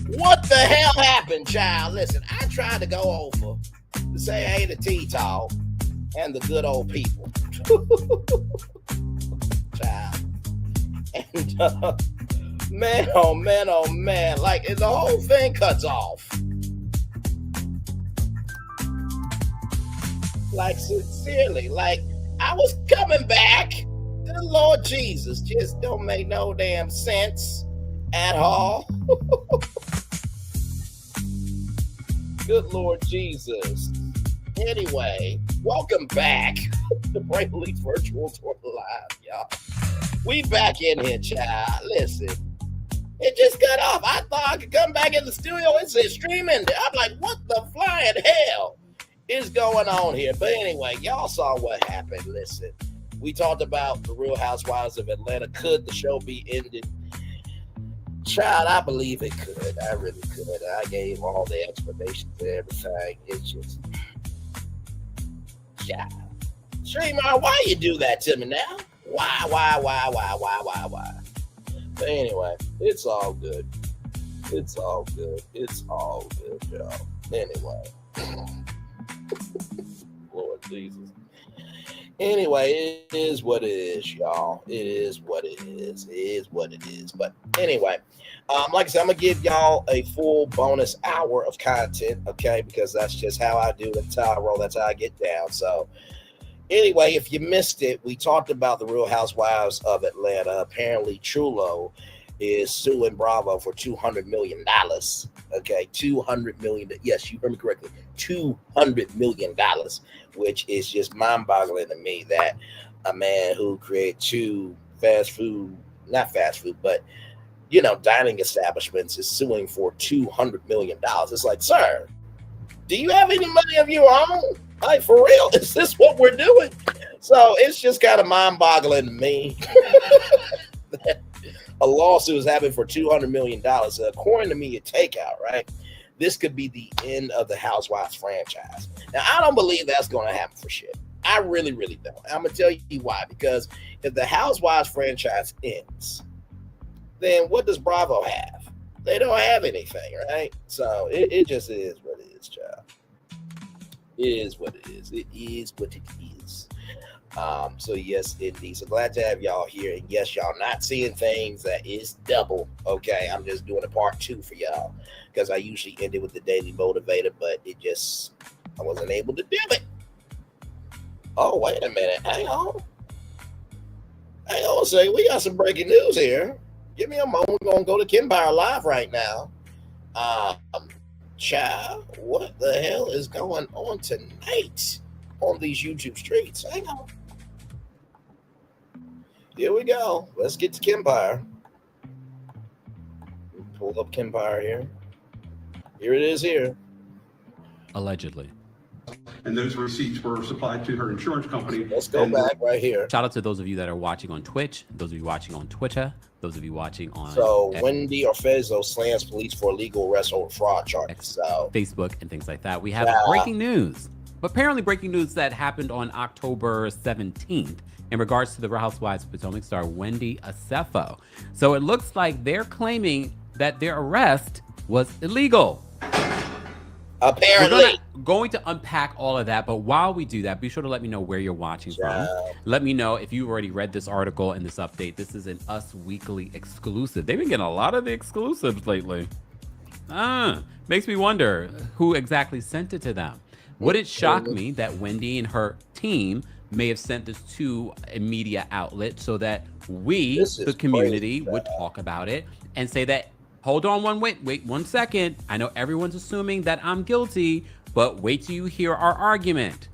What the hell happened, child? Listen, I tried to go over to say hey to T-Talk and the good old people. Child. And man, oh man, like the whole thing cuts off. Like sincerely, like I was coming back. The Lord Jesus just don't make no damn sense at all. Good Lord Jesus. Anyway, welcome back to Braylon's Virtual Tour Live, y'all. We back in here, child. Listen, it just cut off. I thought I could come back in the studio and say streaming. I'm like, what the flying hell is going on here? But anyway, y'all saw what happened. Listen, we talked about the Real Housewives of Atlanta. Could the show be ended? Child, I believe it could. I really could. I gave all the explanations and everything. It's just, child. Streamer, why you do that to me now? Why? But anyway, it's all good. It's all good, y'all. Anyway. Lord Jesus. Anyway, it is what it is, y'all. It is what it is. It is what it is. But anyway, like I said, I'm going to give y'all a full bonus hour of content, okay? Because that's just how I do. That's how I roll. That's how I get down. So anyway, if you missed it, we talked about the Real Housewives of Atlanta. Apparently, Trulo is suing Bravo for $200 million. Okay, $200 million. Yes, you heard me correctly. $200 million, which is just mind-boggling to me that a man who created two not fast food, but dining establishments is suing for $200 million. It's like, sir, do you have any money of your own? Like, for real, is this what we're doing? So it's just kind of mind-boggling to me. A lawsuit is happening for $200 million. According to me, a takeout, right? This could be the end of the Housewives franchise. Now, I don't believe that's going to happen for shit. I really, really don't. I'm going to tell you why. Because if the Housewives franchise ends, then what does Bravo have? They don't have anything, right? So it just is what it is, child. It is what it is. It is what it is. So yes, indeed. So glad to have y'all here. And yes, y'all not seeing things that is double. Okay, I'm just doing a part 2 for y'all because I usually end it with the Daily Motivator, but I wasn't able to do it. Oh, wait a minute. Hang on a second. We got some breaking news here. Give me a moment. We're gonna go to Empire Live right now. Child, what the hell is going on tonight on these YouTube streets? Hang on. Here we go. Let's get to Empire. Pull up Empire here. Here it is here. Allegedly. And those receipts were supplied to her insurance company. Let's go back right here. Shout out to those of you that are watching on Twitch, those of you watching on Twitter, those of you watching on Wendy Orfezzo slams police for illegal arrest over fraud charges. So Facebook and things like that. We have breaking news. Apparently breaking news that happened on October 17th in regards to the Real Housewives of Potomac star Wendy Acefo. So it looks like they're claiming that their arrest was illegal. Apparently. We're going to unpack all of that, but while we do that, be sure to let me know where you're watching from. Let me know if you already read this article and this update. This is an Us Weekly exclusive. They've been getting a lot of the exclusives lately. Makes me wonder who exactly sent it to them. Would it shock me that Wendy and her team may have sent this to a media outlet so that we, the community, would talk about it and say that, hold on, wait 1 second. I know everyone's assuming that I'm guilty, but wait till you hear our argument.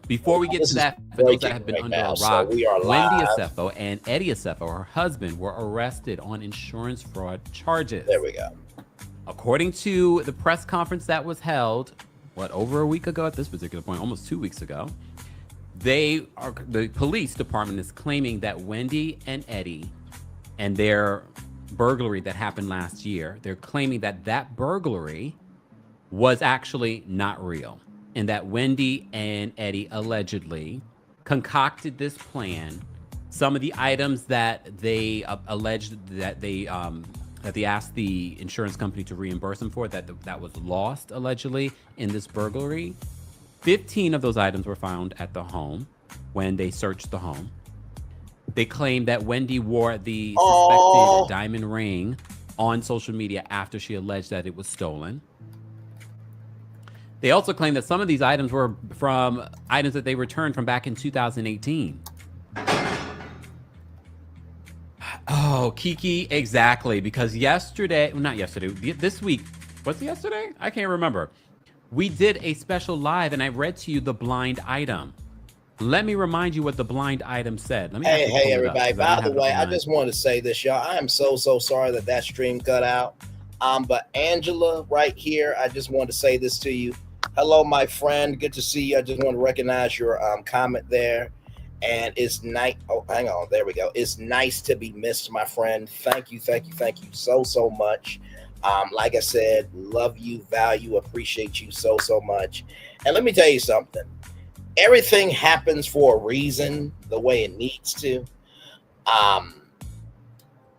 Before we get to that, for those that have been under a rock, so Wendy Acefo and Eddie Acefo, her husband, were arrested on insurance fraud charges. There we go. According to the press conference that was held, over a week ago at this particular point, almost 2 weeks ago, the police department is claiming that Wendy and Eddie and their burglary that happened last year, they're claiming that burglary was actually not real, and that Wendy and Eddie allegedly concocted this plan. Some of the items that they alleged that they that they asked the insurance company to reimburse them for, that was lost allegedly in this burglary. 15 of those items were found at the home when they searched the home. They claimed that Wendy wore the suspected diamond ring on social media after she alleged that it was stolen. They also claimed that some of these items were from items that they returned from back in 2018. Oh, Kiki, exactly. Because this week, was it yesterday? I can't remember. We did a special live and I read to you the blind item. Let me remind you what the blind item said. Hey, everybody. By the way, I just want to say this, y'all. I am so sorry that stream cut out. But Angela, right here, I just want to say this to you. Hello, my friend. Good to see you. I just want to recognize your comment there. And it's nice. Oh, hang on. There we go. It's nice to be missed, my friend. Thank you so much. Like I said, love you, value, appreciate you so much. And let me tell you something. Everything happens for a reason, the way it needs to.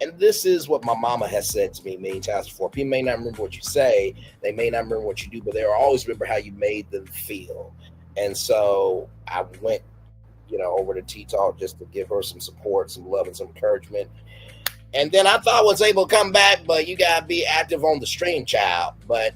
And this is what my mama has said to me many times before. People may not remember what you say, they may not remember what you do, but they'll always remember how you made them feel. And so I went, over to T-Talk just to give her some support, some love, and some encouragement. And then I thought I was able to come back, but you gotta be active on the stream, child. But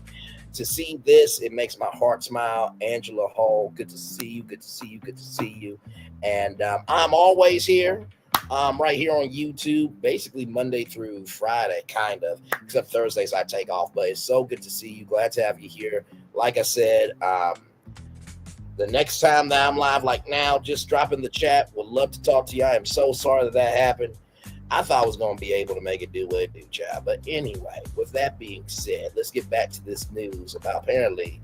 to see this, it makes my heart smile. Angela Hall, good to see you, good to see you, good to see you. And I'm always here. Right here on YouTube, basically Monday through Friday, kind of, except Thursdays I take off. But it's so good to see you. Glad to have you here. Like I said, the next time that I'm live, like now, just drop in the chat. Would love to talk to you. I am so sorry that happened. I thought I was going to be able to make it do what it do, child. But anyway, with that being said, let's get back to this news about apparently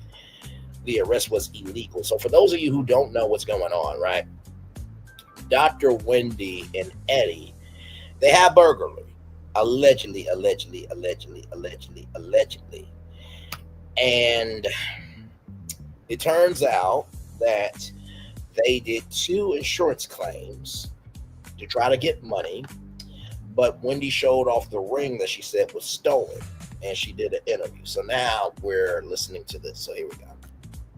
the arrest was illegal. So for those of you who don't know what's going on, right? Dr. Wendy and Eddie, they have burglary. Allegedly. And it turns out that they did 2 insurance claims to try to get money, but Wendy showed off the ring that she said was stolen, and she did an interview. So now we're listening to this. So here we go.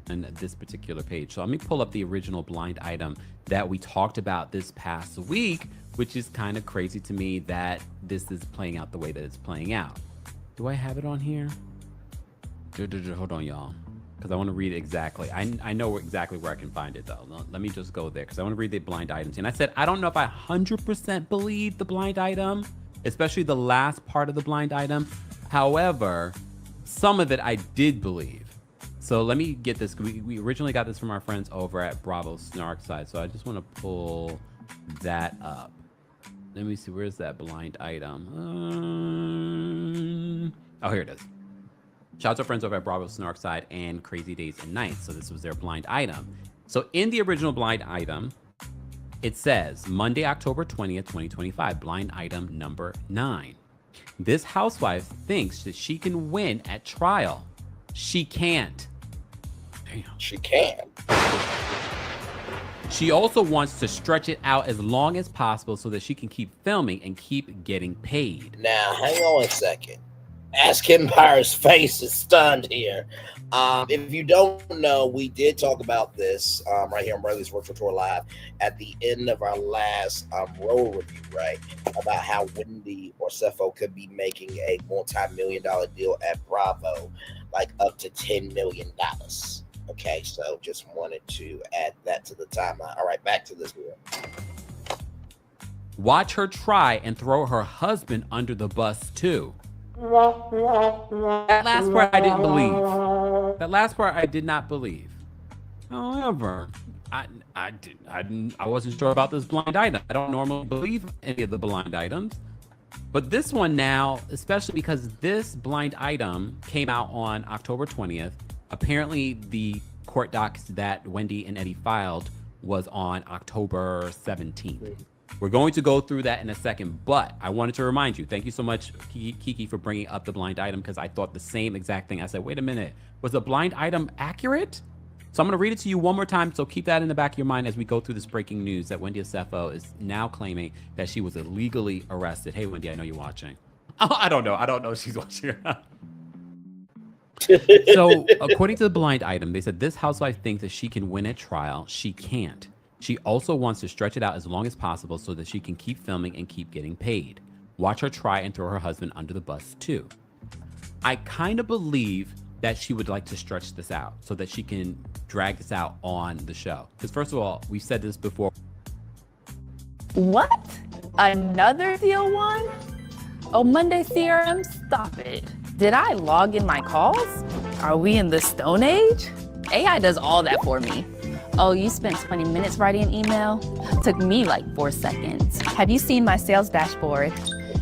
And this particular page. So let me pull up the original blind item that we talked about this past week, which is kind of crazy to me that this is playing out the way that it's playing out. Do I have it on here? Hold on, y'all, because I want to read it exactly. I know exactly where I can find it, though. Let me just go there, because I want to read the blind items. And I said, I don't know if I 100% believe the blind item, especially the last part of the blind item. However, some of it I did believe. So let me get this. We originally got this from our friends over at Bravo Snark side. So I just want to pull that up. Let me see. Where's that blind item? Oh, here it is. Shout out to friends over at Bravo Snark side and Crazy Days and Nights. So this was their blind item. So in the original blind item, it says Monday, October 20th, 2025, blind item number 9. This housewife thinks that she can win at trial. She can't. Damn. She can. She also wants to stretch it out as long as possible so that she can keep filming and keep getting paid. Now, hang on a second. Ask Empire's face is stunned here. If you don't know, we did talk about this right here on Brayley's Virtual Tour Live at the end of our last RHOA review, right? About how Wendy or Cepho could be making a multi-million-dollar deal at Bravo, like up to $10 million. Okay, so just wanted to add that to the timeline. All right, back to this here. Watch her try and throw her husband under the bus, too. That last part I didn't believe. That last part I did not believe. However, I wasn't sure about this blind item. I don't normally believe any of the blind items, but this one now, especially because this blind item came out on October 20th. Apparently, the court docs that Wendy and Eddie filed was on October 17th. We're going to go through that in a second, but I wanted to remind you, thank you so much, Kiki, for bringing up the blind item, because I thought the same exact thing. I said, wait a minute, was the blind item accurate? So I'm going to read it to you one more time, so keep that in the back of your mind as we go through this breaking news that Wendy Cepho is now claiming that she was illegally arrested. Hey, Wendy, I know you're watching. I don't know. I don't know if she's watching or not. So, according to the blind item, they said this housewife thinks that she can win at trial. She can't. She also wants to stretch it out as long as possible so that she can keep filming and keep getting paid. Watch her try and throw her husband under the bus, too. I kind of believe that she would like to stretch this out so that she can drag this out on the show. Because, first of all, we've said this before. What? Another deal one? Oh, Monday CRM, stop it. Did I log in my calls? Are we in the Stone Age? AI does all that for me. Oh, you spent 20 minutes writing an email? Took me like 4 seconds. Have you seen my sales dashboard?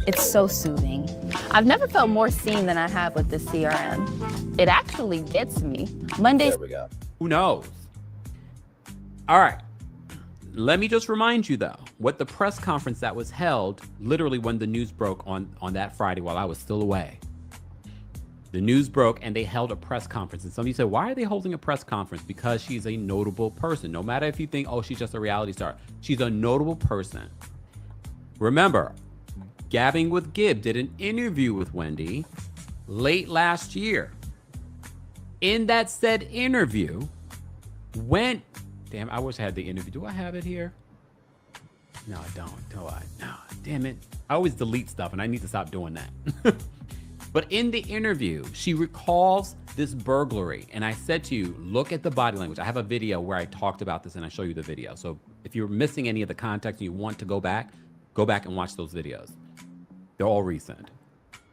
It's so soothing. I've never felt more seen than I have with this CRM. It actually gets me. Monday. There we go. Who knows? All right. Let me just remind you, though, what the press conference that was held literally when the news broke on that Friday while I was still away. The news broke and they held a press conference. And somebody said, why are they holding a press conference? Because she's a notable person. No matter if you think, oh, she's just a reality star. She's a notable person. Remember, Gabbing with Gib did an interview with Wendy late last year. In that said interview, damn, I wish I had the interview. Do I have it here? No, I don't. Do I? No, damn it. I always delete stuff and I need to stop doing that. But in the interview, she recalls this burglary. And I said to you, look at the body language. I have a video where I talked about this and I show you the video. So if you're missing any of the context and you want to go back and watch those videos. They're all recent.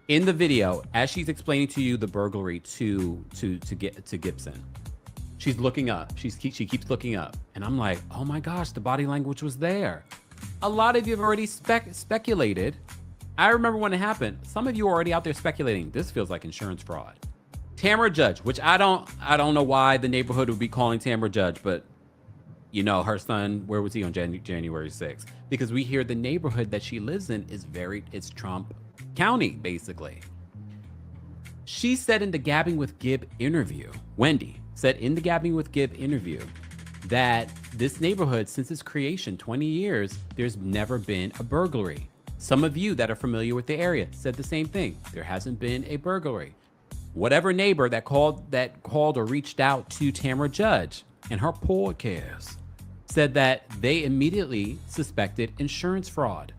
In the video, as she's explaining to you the burglary to Gibson, she's looking up. She keeps looking up. And I'm like, oh my gosh, the body language was there. A lot of you have already speculated. I remember when it happened. Some of you are already out there speculating. This feels like insurance fraud. Tamara Judge, which I don't know why the neighborhood would be calling Tamara Judge, but you know, her son, where was he on January 6th? Because we hear the neighborhood that she lives in it's Trump County, basically. She said in the Gabbing with Gib interview, Wendy said in the Gabbing with Gib interview, that this neighborhood, since its creation 20 years, there's never been a burglary. Some of you that are familiar with the area said the same thing. There hasn't been a burglary. Whatever neighbor that called or reached out to Tamara Judge and her podcast said that they immediately suspected insurance fraud.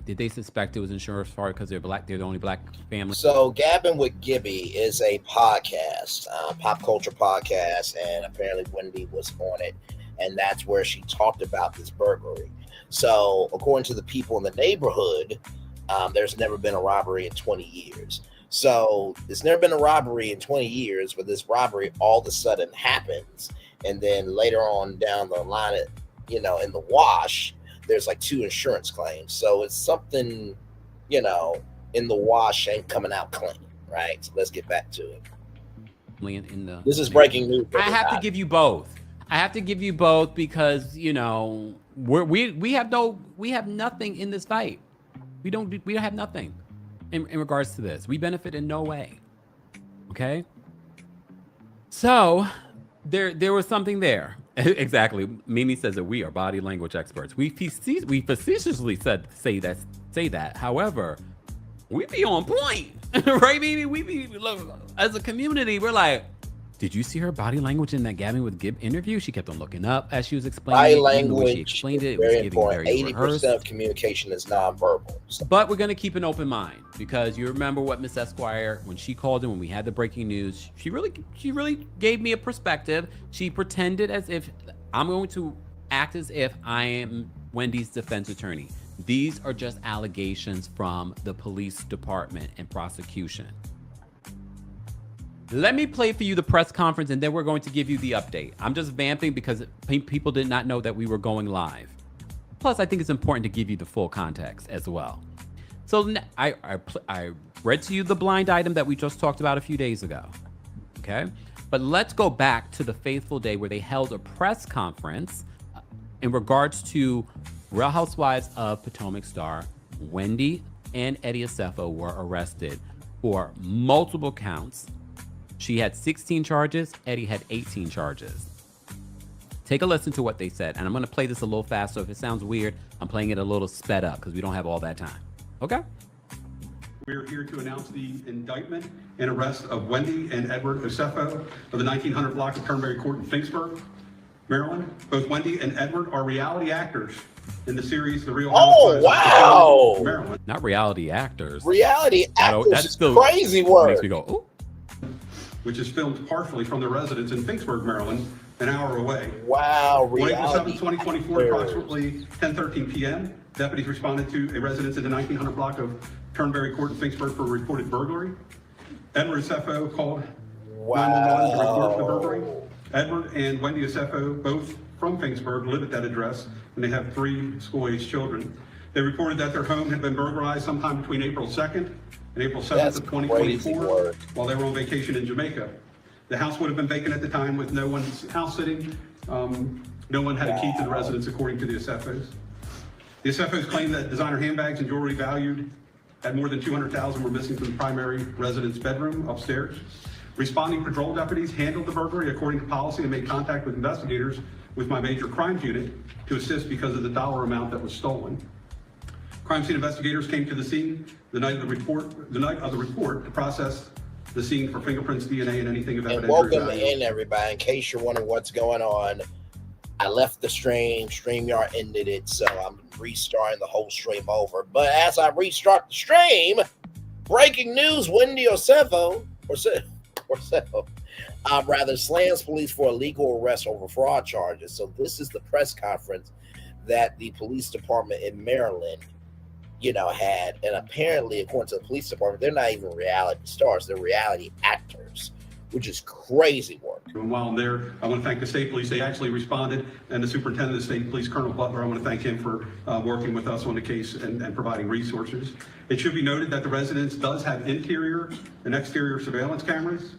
Did they suspect it was insurance fraud because they're black? They're the only black family. So Gabbing with Gibby is a podcast, pop culture podcast, and apparently Wendy was on it, and that's where she talked about this burglary. So according to the people in the neighborhood, there's never been a robbery in 20 years. So there's never been a robbery in 20 years, but this robbery all of a sudden happens. And then later on down the line, in the wash, there's like 2 insurance claims. So it's something, in the wash ain't coming out clean, right? So let's get back to it. This is breaking news. I have to give you both. Because, we have nothing in this fight. We don't have nothing in regards to this. We benefit in no way. Okay? So there was something there. Exactly. Mimi says that we are body language experts. We facetiously say that. However, we be on point, right, Mimi? We be, look, as a community, we're like, did you see her body language in that Gabbing with Gib interview? She kept on looking up as she was explaining. Body language, she explained it. It was giving important. very 80% rehearsed. of communication is nonverbal. So. But we're going to keep an open mind because you remember what Miss Esquire, when she called in, when we had the breaking news, she really gave me a perspective. She pretended as if I'm going to act as if I am Wendy's defense attorney. These are just allegations from the police department and prosecution. Let me play for you the press conference and then we're going to give you the update. I'm just vamping because people did not know that we were going live. Plus, I think it's important to give you the full context as well. So I read to you the blind item that we just talked about a few days ago. Okay? But let's go back to the fateful day where they held a press conference in regards to Real Housewives of Potomac star Wendy and Eddie Asefo were arrested for multiple counts. She had 16 charges. Eddie had 18 charges. Take a listen to what they said. And I'm going to play this a little fast. So if it sounds weird, I'm playing it a little sped up because we don't have all that time. Okay? We are here to announce the indictment and arrest of Wendy and Edward Osefo of the 1900 block of Turnberry Court in Finksburg, Maryland. Both Wendy and Edward are reality actors in the series The Real Housewives of Maryland. Not reality actors. Reality actors that's is still crazy word. Makes me go, ooh. Which is filmed partially from their residence in Finksburg, Maryland, an hour away. Wow, On April 7, reality 2024, actors. approximately 10:13 p.m., deputies responded to a residence in the 1900 block of Turnberry Court in Finksburg for a reported burglary. Edward Osefo called 911 to report the burglary. Edward and Wendy Osefo, both from Finksburg, live at that address, and they have 3 school-aged children. They reported that their home had been burglarized sometime between April 2nd and April 7th That's of 2024 crazy while they were on vacation in Jamaica. The house would have been vacant at the time with no one's house sitting. No one had a key to the residence, according to the Osefos. The Osefos claim that designer handbags and jewelry valued at more than $200,000 were missing from the primary residence bedroom upstairs. Responding patrol deputies handled the burglary according to policy and made contact with investigators with my major crimes unit to assist because of the dollar amount that was stolen. Crime scene investigators came to the scene the night of the report to process the scene for fingerprints, DNA, and anything of And evidence. welcome in, everybody. In case you're wondering what's going on, I left the stream. StreamYard ended it, so I'm restarting the whole stream over. But as I restart the stream, breaking news: Wendy Osefo, slams police for illegal arrest over fraud charges. So this is the press conference that the police department in Maryland, had, and apparently, according to the police department, they're not even reality stars; they're reality actors, which is crazy work. And while I'm there, I want to thank the state police. They actually responded, and the superintendent of the state police, Colonel Butler, I want to thank him for working with us on the case and providing resources. It should be noted that the residence does have interior and exterior surveillance cameras.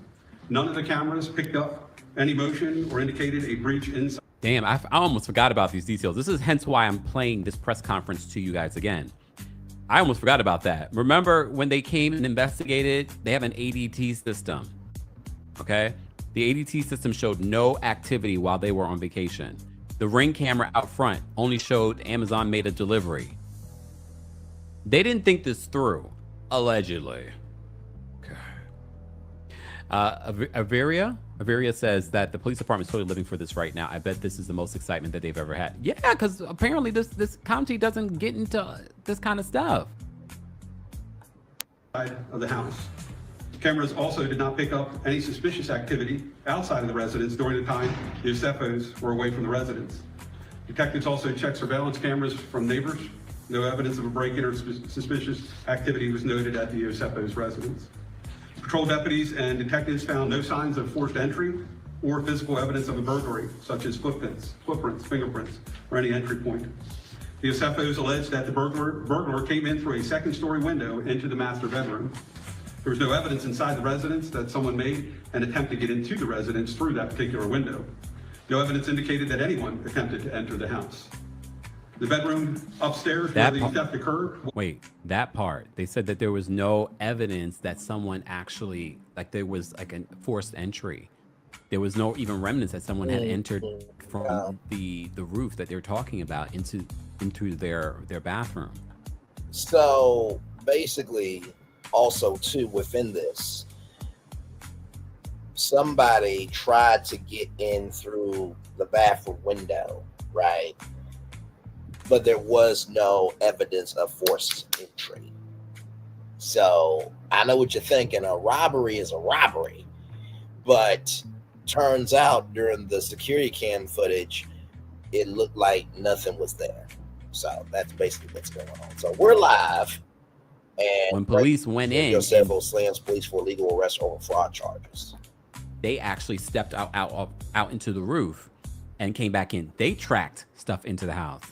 None of the cameras picked up any motion or indicated a breach inside. Damn, I almost forgot about these details. This is hence why I'm playing this press conference to you guys again. I almost forgot about that. Remember when they came and investigated, they have an ADT system, okay? The ADT system showed no activity while they were on vacation. The Ring camera out front only showed Amazon made a delivery. They didn't think this through, allegedly. Averia says that the police department is totally living for this right now. I bet this is the most excitement that they've ever had. Yeah, because apparently this county doesn't get into this kind of stuff. Of the house. Cameras also did not pick up any suspicious activity outside of the residence during the time the Osefos were away from the residence. Detectives also checked surveillance cameras from neighbors. No evidence of a break-in or suspicious activity was noted at the Osefos' residence. Patrol deputies and detectives found no signs of forced entry or physical evidence of a burglary, such as footprints, fingerprints, or any entry point. The Osefos alleged that the burglar came in through a second-story window into the master bedroom. There was no evidence inside the residence that someone made an attempt to get into the residence through that particular window. No evidence indicated that anyone attempted to enter the house. The bedroom upstairs where the theft occurred. Wait, that part. They said that there was no evidence that someone actually, like there was like a forced entry. There was no even remnants that someone had entered from the roof that they're talking about into their bathroom. So basically, also too, within this, somebody tried to get in through the bathroom window, right? But there was no evidence of forced entry. So I know what you're thinking. A robbery is a robbery. But turns out during the security cam footage, it looked like nothing was there. So that's basically what's going on. So we're live. And when police went in, Osefo slams police for illegal arrest over fraud charges. They actually stepped out into the roof and came back in. They tracked stuff into the house.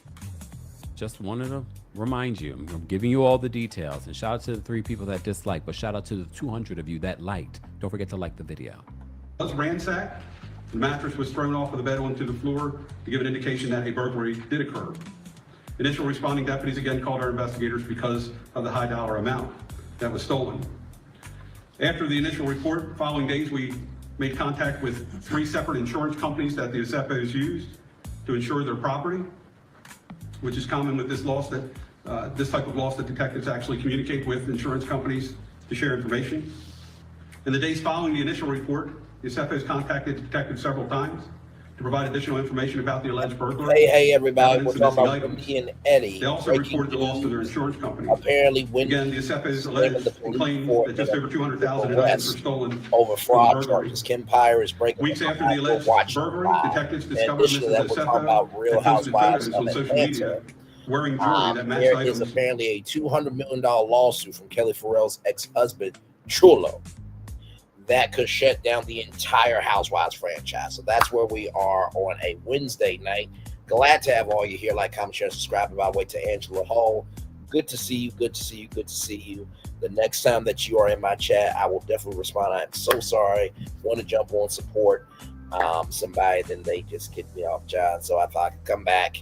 Just wanted to remind you, I'm giving you all the details. And shout out to the 3 people that disliked, but shout out to the 200 of you that liked. Don't forget to like the video. It was ransacked. The mattress was thrown off of the bed onto the floor to give an indication that a burglary did occur. Initial responding deputies again called our investigators because of the high dollar amount that was stolen. After the initial report, following days, we made contact with 3 separate insurance companies that the Osefos used to insure their property, which is common with this loss that this type of loss that detectives actually communicate with insurance companies to share information. In the days following the initial report, the SFOs contacted detectives several times to provide additional information about the alleged burglary. Hey, everybody, we're evidence talking of about missing Wendy items. and Eddie. They also reported the loss to their insurance company. Apparently, Wendy Again, the SFOs is alleged the and police claimed for that just over 200,000 in items were stolen over from the fraud burglary. charges. Kim Pyre is breaking Weeks the after the alleged burglary, detectives discovered addition to that, Mrs. we're talking Osefo about Real had posted Housewives photos of on social Atlanta. media wearing jewelry that matched There items. is apparently a $200 million lawsuit from Kelli Ferrell's ex-husband, Chulo, that could shut down the entire Housewives franchise. So that's where we are on a Wednesday night. Glad to have all you here. Like, comment, share, subscribe. By the way, to Angela Hall, good to see you. Good to see you. Good to see you. The next time that you are in my chat, I will definitely respond. I'm so sorry. Want to jump on support somebody, then they just kicked me off, John. So I thought I could come back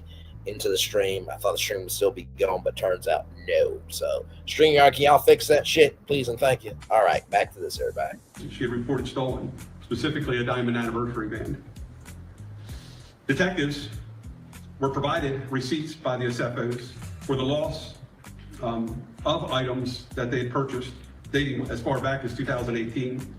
into the stream. I thought the stream would still be going, but turns out no. So StreamYard, can y'all fix that shit, please and thank you. All right, back to this, everybody. She had reported stolen, specifically a diamond anniversary band. Detectives were provided receipts by the SFOs for the loss of items that they had purchased dating as far back as 2018.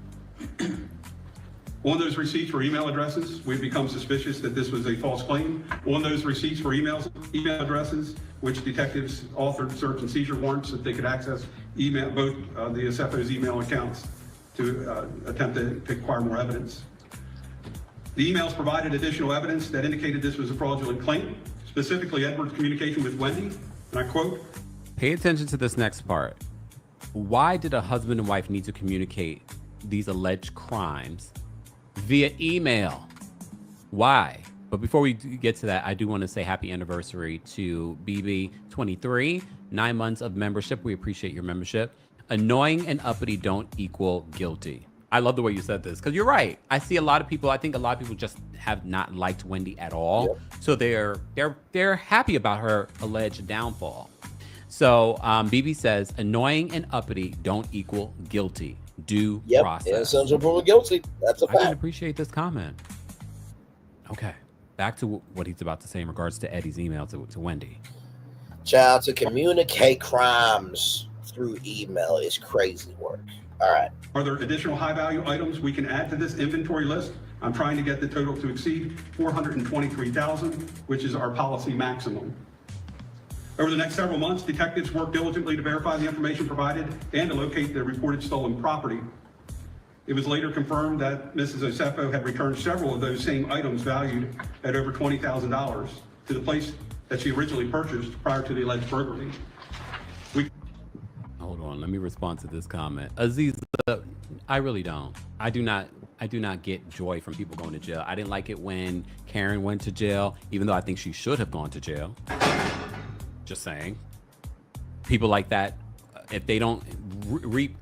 On those receipts were email addresses. We've become suspicious that this was a false claim. On those receipts were email addresses, which detectives authored search and seizure warrants so that they could access both the SFO's email accounts to attempt to acquire more evidence. The emails provided additional evidence that indicated this was a fraudulent claim, specifically Edward's communication with Wendy, and I quote, Pay attention to this next part. Why did a husband and wife need to communicate these alleged crimes via email? Why? But before we get to that, I do want to say happy anniversary to BB23, 9 months of membership. We appreciate your membership. Annoying and uppity don't equal guilty. I love the way you said this, because you're right. I see a lot of people, I think a lot of people just have not liked Wendy at all. Yep. So they're happy about her alleged downfall. So BB says, annoying and uppity don't equal guilty. Due process. Innocent until proven guilty. That's a fact. I can appreciate this comment. Okay, back to what he's about to say in regards to Eddie's email to Wendy. Child, to communicate crimes through email is crazy work. All right. Are there additional high-value items we can add to this inventory list? I'm trying to get the total to exceed $423,000, which is our policy maximum. Over the next several months, detectives worked diligently to verify the information provided and to locate the reported stolen property. It was later confirmed that Mrs. Osefo had returned several of those same items valued at over $20,000 to the place that she originally purchased prior to the alleged burglary. Hold on, let me respond to this comment. Aziza, I really don't. I do not get joy from people going to jail. I didn't like it when Karen went to jail, even though I think she should have gone to jail. Just saying. People like that, if they don't reap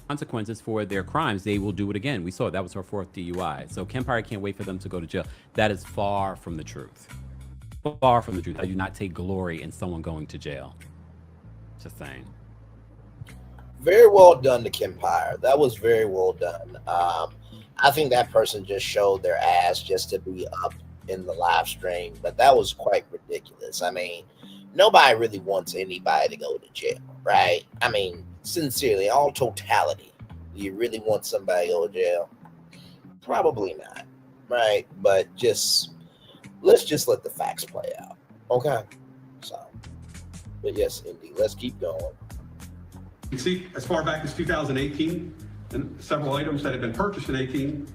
consequences for their crimes, they will do it again. We saw it. That was her 4th DUI. So Kim Pyre can't wait for them to go to jail. That is far from the truth. Far from the truth. I do not take glory in someone going to jail. Just saying. Very well done to Kim Pyre. That was very well done. I think that person just showed their ass just to be up in the live stream, but that was quite ridiculous. I mean, nobody really wants anybody to go to jail, right? I mean, sincerely, all totality, do you really want somebody to go to jail? Probably not, right? But let's just let the facts play out, okay? So, but yes, indeed, let's keep going. You see, as far back as 2018, and several items that had been purchased in 18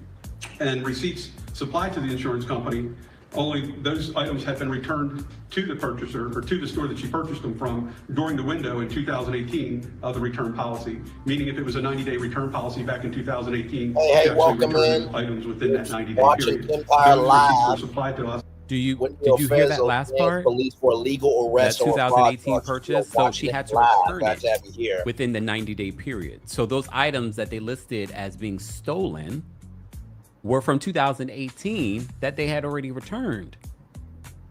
and receipts supplied to the insurance company, only those items had been returned to the purchaser or to the store that she purchased them from during the window in 2018 of the return policy. Meaning if it was a 90-day return policy back in 2018, hey, welcome in. Items within that 90-day watching period. Empire Those Live. receipts were supplied to us. Did you hear that last part? Police for illegal arrest that 2018 purchase. So she had to return it within the 90-day period. So those items that they listed as being stolen were from 2018 that they had already returned.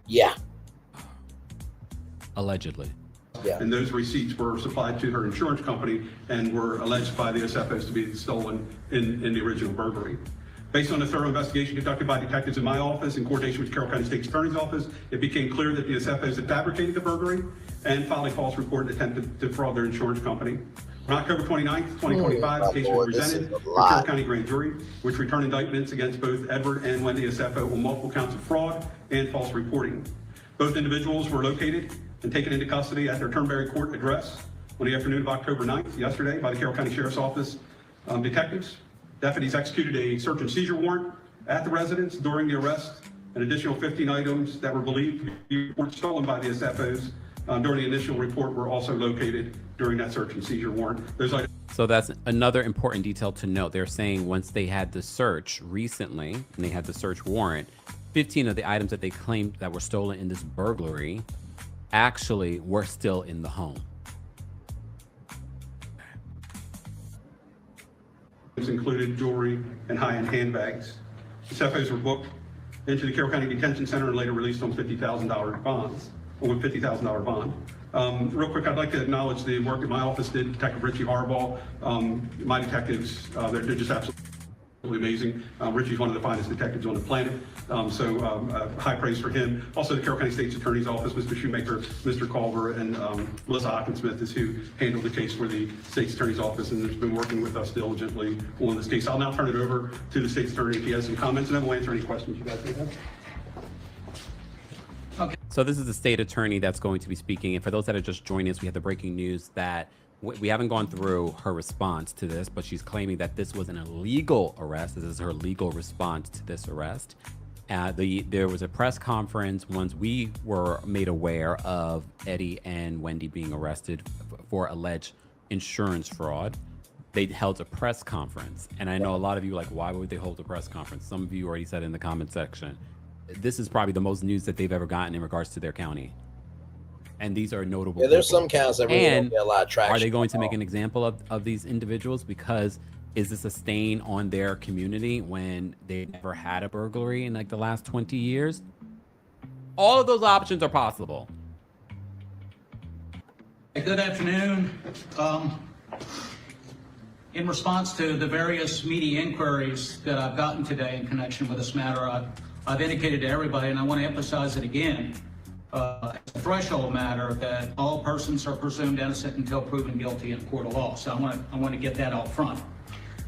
Yeah. Allegedly. Yeah. And those receipts were supplied to her insurance company and were alleged by the SFOs to be stolen in the original burglary. Based on a thorough investigation conducted by detectives in my office in coordination with Carroll County State's Attorney's Office, it became clear that the SFOs had fabricated the burglary and filed a false report and attempted to defraud their insurance company. On October 29th, 2025, the case was presented to the Carroll County Grand Jury, which returned indictments against both Edward and Wendy SFO on multiple counts of fraud and false reporting. Both individuals were located and taken into custody at their Turnberry Court address on the afternoon of October 9th, yesterday, by the Carroll County Sheriff's Office detectives. Deputies executed a search and seizure warrant at the residence during the arrest. An additional 15 items that were believed to be stolen by the SFOs during the initial report were also located during that search and seizure warrant. So that's another important detail to note. They're saying once they had the search recently and they had the search warrant, 15 of the items that they claimed that were stolen in this burglary actually were still in the home. Included jewelry and high-end handbags. The SFOs were booked into the Carroll County Detention Center and later released on $50,000 bonds, or with $50,000 bond. Real quick, I'd like to acknowledge the work that my office did, Detective Richie Harbaugh. My detectives, they're just absolutely amazing. Richie's one of the finest detectives on the planet, so high praise for him. Also, the Carroll County State's Attorney's Office, Mr. Shoemaker, Mr. Culver, and Melissa Hockensmith is who handled the case for the State's Attorney's Office and has been working with us diligently on this case. I'll now turn it over to the State's Attorney if he has some comments, and then we'll answer any questions you guys may have. Okay. So this is the state attorney that's going to be speaking. And for those that are just joining us, we have the breaking news that we haven't gone through her response to this, but she's claiming that this was an illegal arrest. This is her legal response to this arrest. There was a press conference once we were made aware of Eddie and Wendy being arrested for alleged insurance fraud. They held a press conference. And I know a lot of you are like, why would they hold a press conference? Some of you already said in the comment section. This is probably the most news that they've ever gotten in regards to their county. And these are notable. Yeah, there's some counts that really don't get a lot of traction. Are they going to make an example of these individuals? Because is this a stain on their community when they never had a burglary in like the last 20 years? All of those options are possible. Good afternoon. In response to the various media inquiries that I've gotten today in connection with this matter, I've indicated to everybody, and I want to emphasize it again, as a threshold matter, that all persons are presumed innocent until proven guilty in a court of law. So I want to get that out front.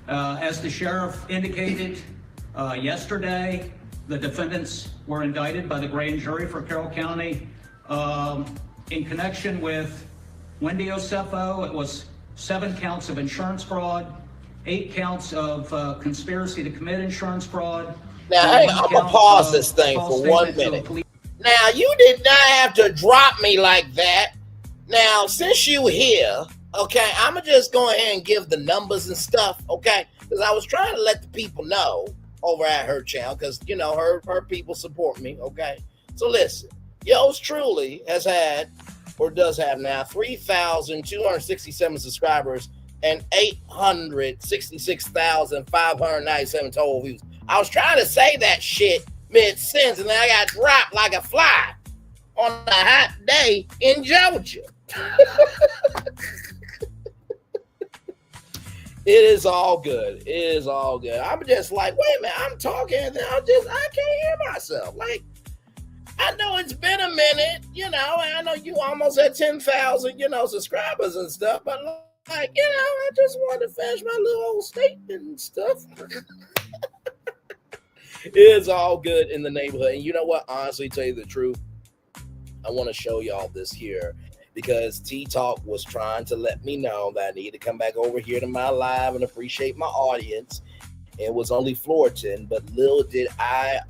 As the sheriff indicated yesterday, the defendants were indicted by the grand jury for Carroll County in connection with Wendy Osefo. It was 7 counts of insurance fraud, 8 counts of conspiracy to commit insurance fraud. Now, I'm gonna pause this thing for 1 minute. Now, you did not have to drop me like that. Now, since you here, okay, I'm gonna just go ahead and give the numbers and stuff, okay? Because I was trying to let the people know over at her channel, because, you know, her people support me, okay? So listen, yours truly has had, or does have now, 3,267 subscribers and 866,597 total views. I was trying to say that shit mid-sentence, and then I got dropped like a fly on a hot day in Georgia. It is all good. It is all good. I'm just like, wait a minute, I'm talking, and then I can't hear myself. Like, I know it's been a minute, you know, and I know you almost at 10,000, you know, subscribers and stuff, but like, you know, I just wanted to finish my little old statement and stuff. It's all good in the neighborhood. And you know what? Honestly, tell you the truth, I want to show y'all this here because T-Talk was trying to let me know that I need to come back over here to my live and appreciate my audience. It was only Fullerton, but little did I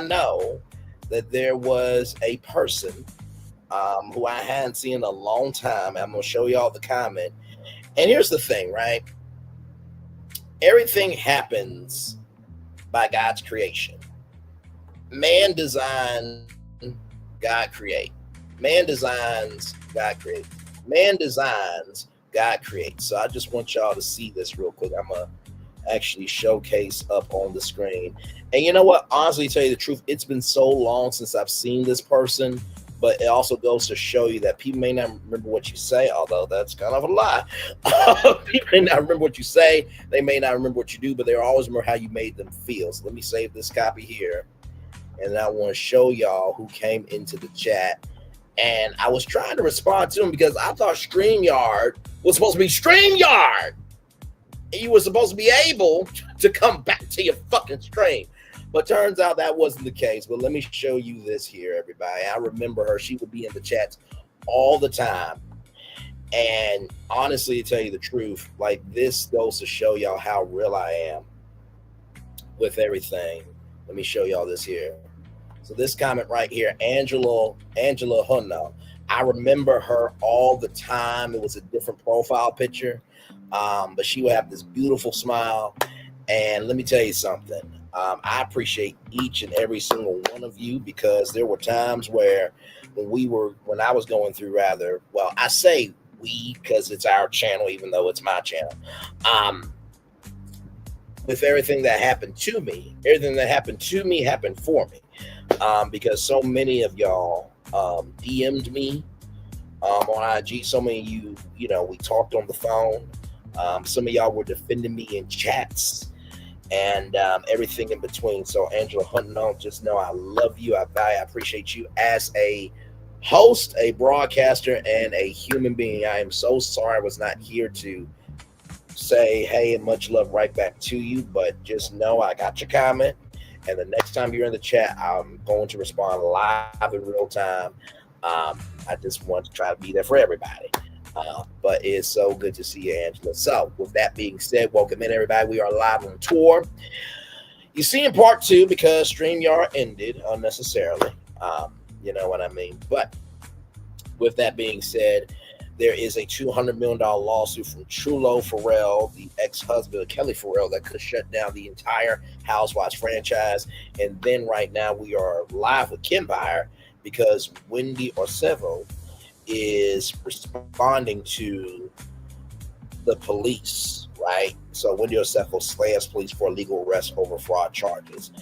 know that there was a person who I hadn't seen in a long time. I'm going to show y'all the comment. And here's the thing, right? Everything happens by God's creation. Man designs, God create. Man designs, God create. Man designs, God creates. So I just want y'all to see this real quick. I'm going to actually showcase up on the screen. And you know what? Honestly, to tell you the truth, it's been so long since I've seen this person but it also goes to show you that people may not remember what you say, although that's kind of a lie. People may not remember what you say. They may not remember what you do, but they always remember how you made them feel. So let me save this copy here. And I want to show y'all who came into the chat. And I was trying to respond to them because I thought StreamYard was supposed to be StreamYard. And you were supposed to be able to come back to your fucking stream. But turns out that wasn't the case. But let me show you this here, everybody. I remember her. She would be in the chats all the time. And honestly, to tell you the truth, like, this goes to show y'all how real I am with everything. Let me show y'all this here. So this comment right here, Angela Hunno. I remember her all the time. It was a different profile picture, but she would have this beautiful smile. And let me tell you something. I appreciate each and every single one of you, because there were times where when I was going through, rather, well, I say we because it's our channel, even though it's my channel. With everything that happened to me, happened for me. Because so many of y'all DM'd me on IG. So many of you know, we talked on the phone. Some of y'all were defending me in chats and everything in between. So Angela Hunton, just know I love you. I appreciate you as a host, a broadcaster, and a human being. I am so sorry I was not here to say hey and much love right back to you, but just know I got your comment. And the next time you're in the chat, I'm going to respond live in real time. I just want to try to be there for everybody. But it's so good to see you, Angela. So with that being said, welcome in, everybody. We are live on tour. You see in part 2 because StreamYard ended unnecessarily. You know what I mean? But with that being said, there is a $200 million lawsuit from Kelli Ferrell, the ex-husband of Kelli Ferrell, that could shut down the entire Housewives franchise. And then right now we are live with Empire because Wendy Orsevo is responding to the police, right? So Wendy Orsevo slams police for illegal arrest over fraud charges.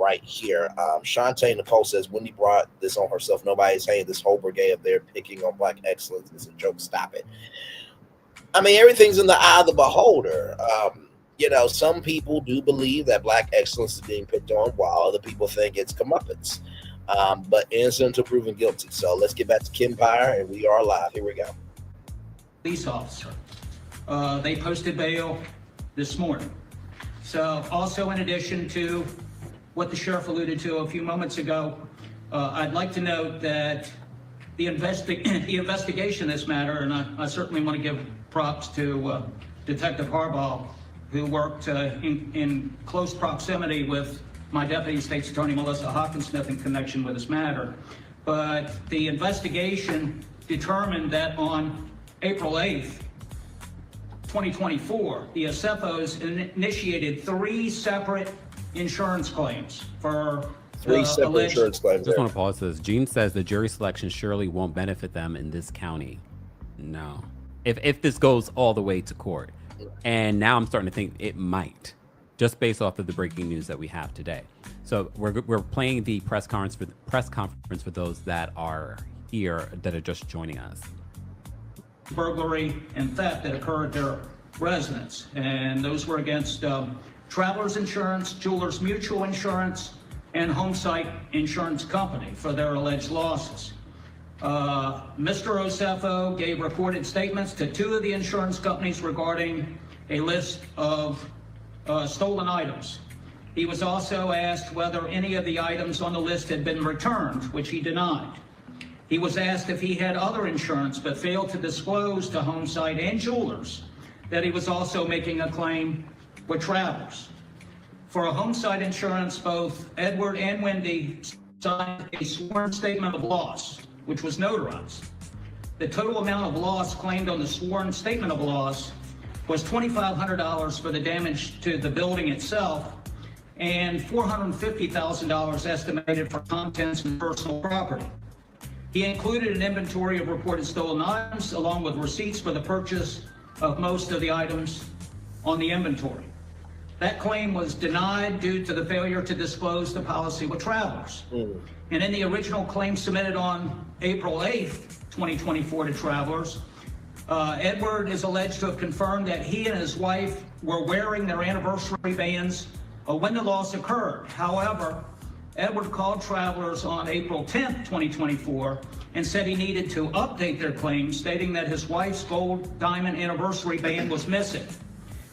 Right here, Shantae Nicole says Wendy brought this on herself. Nobody's saying this whole brigade up there picking on black excellence is a joke. Stop it. I mean, everything's in the eye of the beholder. You know, some people do believe that black excellence is being picked on, while other people think it's comeuppance. But innocent until proven guilty. So let's get back to Empire, and we are live. Here we go. Police officer. They posted bail this morning. So also, in addition to what the sheriff alluded to a few moments ago, I'd like to note that the investigation in this matter, and I certainly want to give props to Detective Harbaugh, who worked in close proximity with my Deputy State's Attorney Melissa Hawkinsmith in connection with this matter. But the investigation determined that on April 8th, 2024, the Orsevo's initiated 3 separate insurance claims for insurance claims. Just want to pause this. Gene says the jury selection surely won't benefit them in this county. No. If this goes all the way to court. And now I'm starting to think it might, just based off of the breaking news that we have today. So we're playing the press conference for those that are here, that are just joining us. Burglary and theft that occurred at their residence, and those were against Travelers Insurance, Jewelers Mutual Insurance, and Homesite Insurance Company for their alleged losses. Mr. Orsevo gave recorded statements to 2 of the insurance companies regarding a list of stolen items. He was also asked whether any of the items on the list had been returned, which he denied. He was asked if he had other insurance, but failed to disclose to Homesite and Jewelers that he was also making a claim with Travelers. For a Homesite Insurance, both Edward and Wendy signed a sworn statement of loss, which was notarized. The total amount of loss claimed on the sworn statement of loss was $2,500 for the damage to the building itself and $450,000 estimated for contents and personal property. He included an inventory of reported stolen items along with receipts for the purchase of most of the items on the inventory. That claim was denied due to the failure to disclose the policy with travelers. And in the original claim submitted on April 8th, 2024 to travelers, Edward is alleged to have confirmed that he and his wife were wearing their anniversary bands when the loss occurred. However, Edward called travelers on April 10th, 2024, and said he needed to update their claim, stating that his wife's gold diamond anniversary band was missing.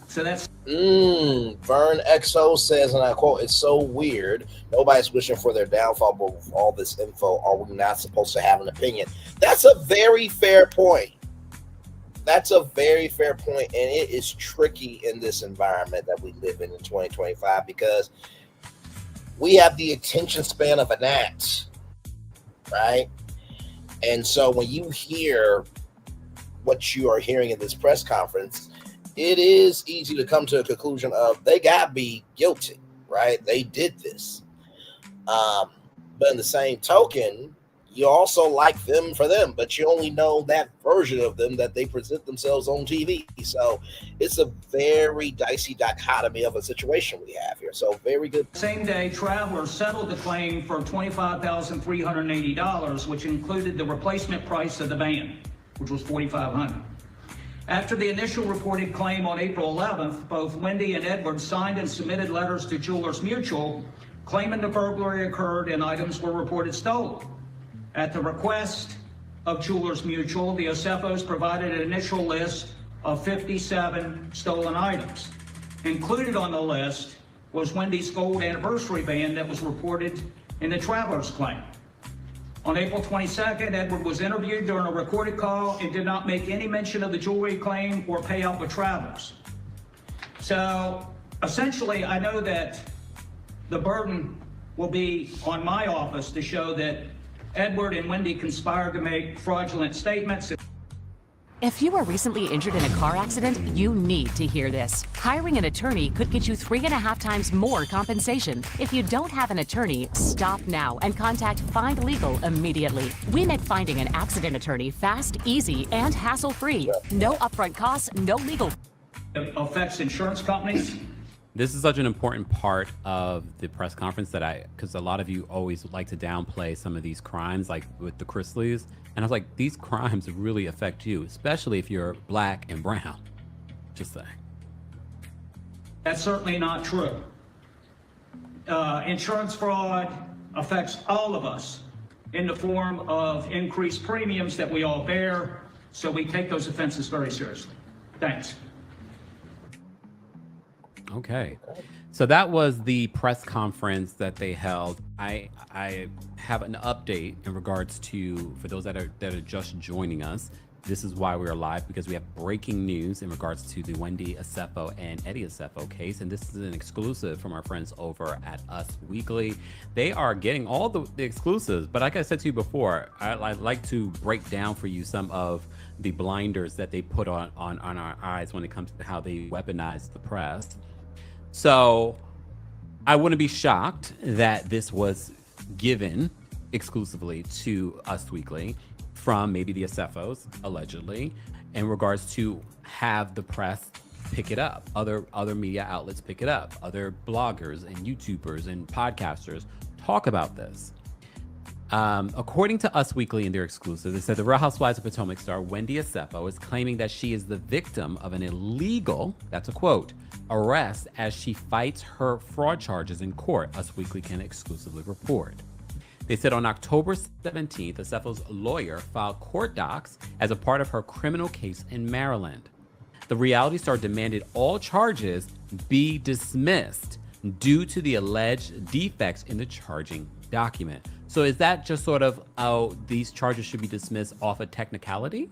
So that's Vern XO says, and I quote, "It's so weird. Nobody's wishing for their downfall, but with all this info, are we not supposed to have an opinion?" That's a very fair point. That's a very fair point, and it is tricky in this environment that we live in 2025 because we have the attention span of a gnat, right? And so when you hear what you are hearing in this press conference, it is easy to come to a conclusion of they got to be guilty, right? They did this. But in the same token, you also like them for them, but you only know that version of them that they present themselves on TV. So it's a very dicey dichotomy of a situation we have here. So very good. same day, travelers settled the claim for $25,380, which included the replacement price of the band, which was $4,500. After the initial reported claim on April 11th, both Wendy and Edward signed and submitted letters to Jewelers Mutual claiming the burglary occurred and items were reported stolen. At the request of Jewelers Mutual, the Osefos provided an initial list of 57 stolen items. Included on the list was Wendy's gold anniversary band that was reported in the traveler's claim. On April 22nd, Edward was interviewed during a recorded call and did not make any mention of the jewelry claim or payout with travelers. So essentially, I know that the burden will be on my office to show that Edward and Wendy conspired to make fraudulent statements. If you were recently injured in a car accident, you need to hear this. Hiring an attorney could get you 3.5 times more compensation. If you don't have an attorney, stop now and contact Find Legal immediately. We make finding an accident attorney fast, easy, and hassle-free. No upfront costs, no legal. It affects insurance companies. This is such an important part of the press conference because a lot of you always like to downplay some of these crimes, like with the Chrisleys. And I was like, these crimes really affect you, especially if you're black and brown. Just saying. That's certainly not true. Insurance fraud affects all of us in the form of increased premiums that we all bear. So we take those offenses very seriously. Thanks. Okay. So that was the press conference that they held. I have an update in regards to, for those that are just joining us, this is why we're live, because we have breaking news in regards to the Wendy Osefo and Eddie Osefo case. And this is an exclusive from our friends over at Us Weekly. They are getting all the exclusives. But like I said to you before, I'd like to break down for you some of the blinders that they put on our eyes when it comes to how they weaponize the press. So I wouldn't be shocked that this was given exclusively to Us Weekly from maybe the Osefos, allegedly, in regards to have the press pick it up, other media outlets pick it up, other bloggers and YouTubers and podcasters talk about this. According to Us Weekly in their exclusive, they said the Real Housewives of Potomac star Wendy Osefo is claiming that she is the victim of an illegal, that's a quote, arrest as she fights her fraud charges in court, Us Weekly can exclusively report. They said on October 17th, Osefo's lawyer filed court docs as a part of her criminal case in Maryland. The reality star demanded all charges be dismissed due to the alleged defects in the charging document. So is that just sort of, oh, these charges should be dismissed off a technicality?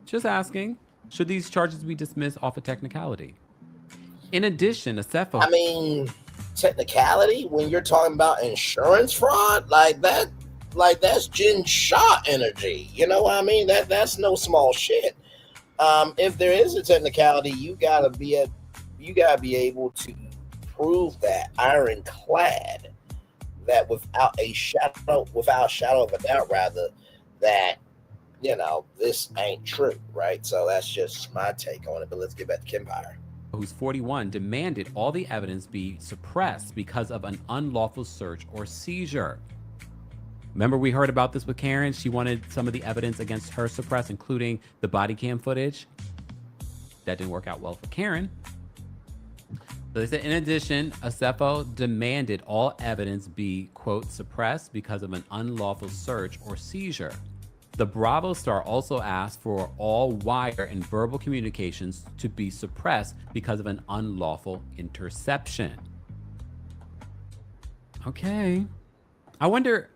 Just asking. Should these charges be dismissed off a technicality? In addition, Osefo... I mean, technicality, when you're talking about insurance fraud, that's Jen Shah energy. You know what I mean? That's no small shit. If there is a technicality, you gotta be able to prove that ironclad, that without a shadow of a doubt, rather, that this ain't true, right? So that's just my take on it. But let's get back to Kempire. who's 41, demanded all the evidence be suppressed because of an unlawful search or seizure. Remember, we heard about this with Karen. She wanted some of the evidence against her suppressed, including the body cam footage. That didn't work out well for Karen. So they said, in addition, Asefo demanded all evidence be, quote, suppressed because of an unlawful search or seizure. The Bravo star also asked for all wire and verbal communications to be suppressed because of an unlawful interception. Okay. I wonder,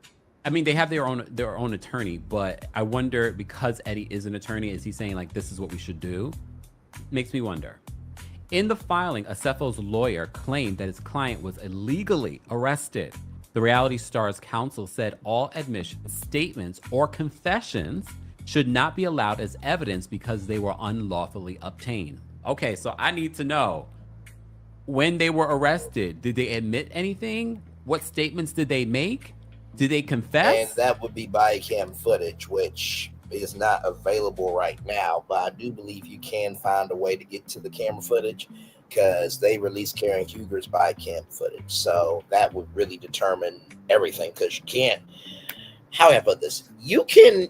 I mean, they have their own attorney, but I wonder, because Eddie is an attorney, is he saying like, this is what we should do? Makes me wonder. In the filing, Asefo's lawyer claimed that his client was illegally arrested. The reality star's counsel said all admissions, statements, or confessions should not be allowed as evidence because they were unlawfully obtained. Okay, so I need to know, when they were arrested, did they admit anything? What statements did they make? Did they confess? And that would be body cam footage, which is not available right now, but I do believe you can find a way to get to the camera footage, because they released Karen Huger's body cam footage. So that would really determine everything, because you can't, how do I put this? You can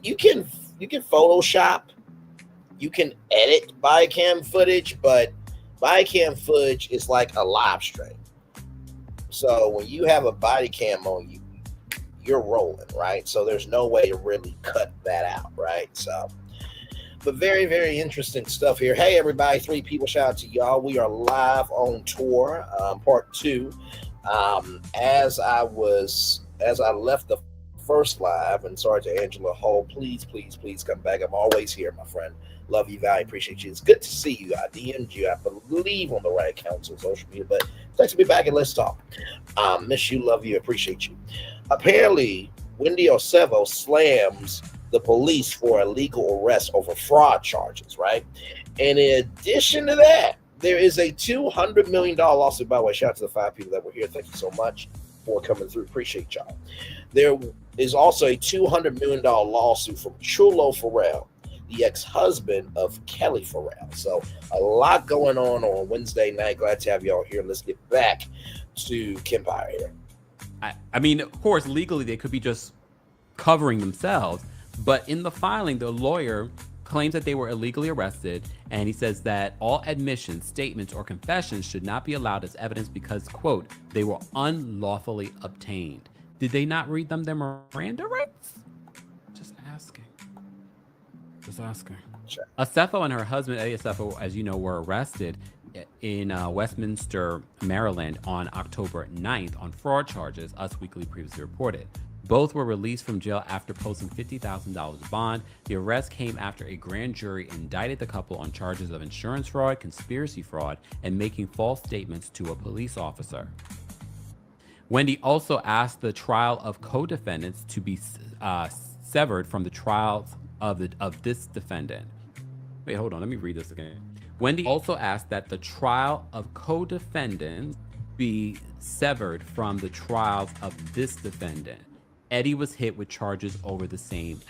Photoshop, you can edit body cam footage, but body cam footage is like a live stream. So when you have a body cam on you, you're rolling, right? So there's no way to really cut that out, right? So, but very, very interesting stuff here. Hey, everybody, 3 people, shout out to y'all. We are live on tour, part 2. As I left the first live, and sorry to Angela Hull, please come back. I'm always here, my friend. Love you, Valley. Appreciate you. It's good to see you. I DM'd you, I believe, on the right accounts on social media, but thanks for being back and let's talk. Miss you, love you, appreciate you. Apparently, Wendy Asefo slams the police for illegal arrest over fraud charges, right? And in addition to that, there is a $200 million lawsuit. By the way, shout out to the 5 people that were here. Thank you so much for coming through. Appreciate y'all. There is also a $200 million lawsuit from Chulo Ferrell, the ex-husband of Kelli Ferrell. So a lot going on Wednesday night. Glad to have y'all here. Let's get back to Kempire here. I mean, of course, legally they could be just covering themselves, but in the filing, the lawyer claims that they were illegally arrested, and he says that all admissions, statements, or confessions should not be allowed as evidence because, quote, they were unlawfully obtained. Did they not read them their Miranda rights? Just asking. Sure. Asefo and her husband, Eddie Asefo, as you know, were arrested in Westminster, Maryland on October 9th on fraud charges, Us Weekly previously reported. Both were released from jail after posting $50,000 bond. The arrest came after a grand jury indicted the couple on charges of insurance fraud, conspiracy fraud, and making false statements to a police officer. Wendy also asked the trial of co-defendants to be severed from the trials of this defendant. Wait, hold on, let me read this again. Wendy also asked that the trial of co-defendants be severed from the trials of this defendant. Eddie was hit with charges over the same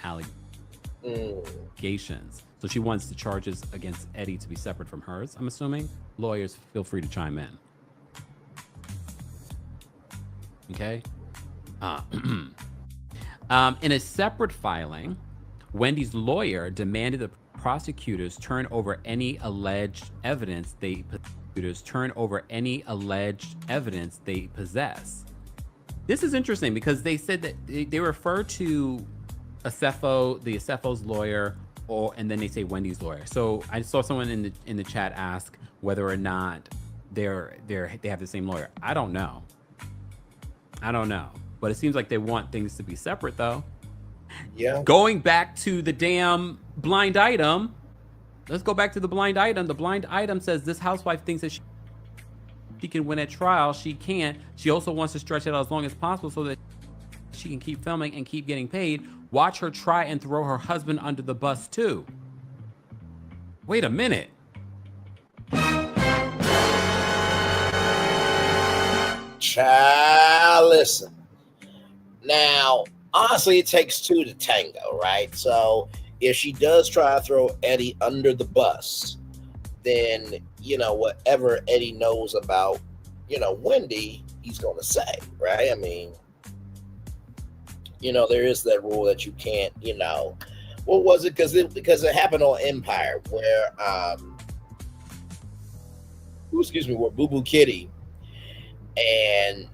allegations. So she wants the charges against Eddie to be separate from hers, I'm assuming. Lawyers, feel free to chime in. Okay. In a separate filing, Wendy's lawyer demanded the prosecutors turn over any alleged evidence they possess. This is interesting because they said that they refer to Asefo's lawyer, and then they say Wendy's lawyer. So I saw someone in the chat ask whether or not they have the same lawyer. I don't know, but it seems like they want things to be separate, though. Yeah. Going back to the damn blind item. Let's go back to the blind item. The blind item says this housewife thinks that she can win at trial. She can't. She also wants to stretch it out as long as possible so that she can keep filming and keep getting paid. Watch her try and throw her husband under the bus too. Wait a minute. Child, listen. Now, honestly, it takes 2 to tango, right? So if she does try to throw Eddie under the bus, then, whatever Eddie knows about, Wendy, he's going to say, right? I mean, there is that rule that you can't, what was it? Because it happened on Empire where, where Boo Boo Kitty and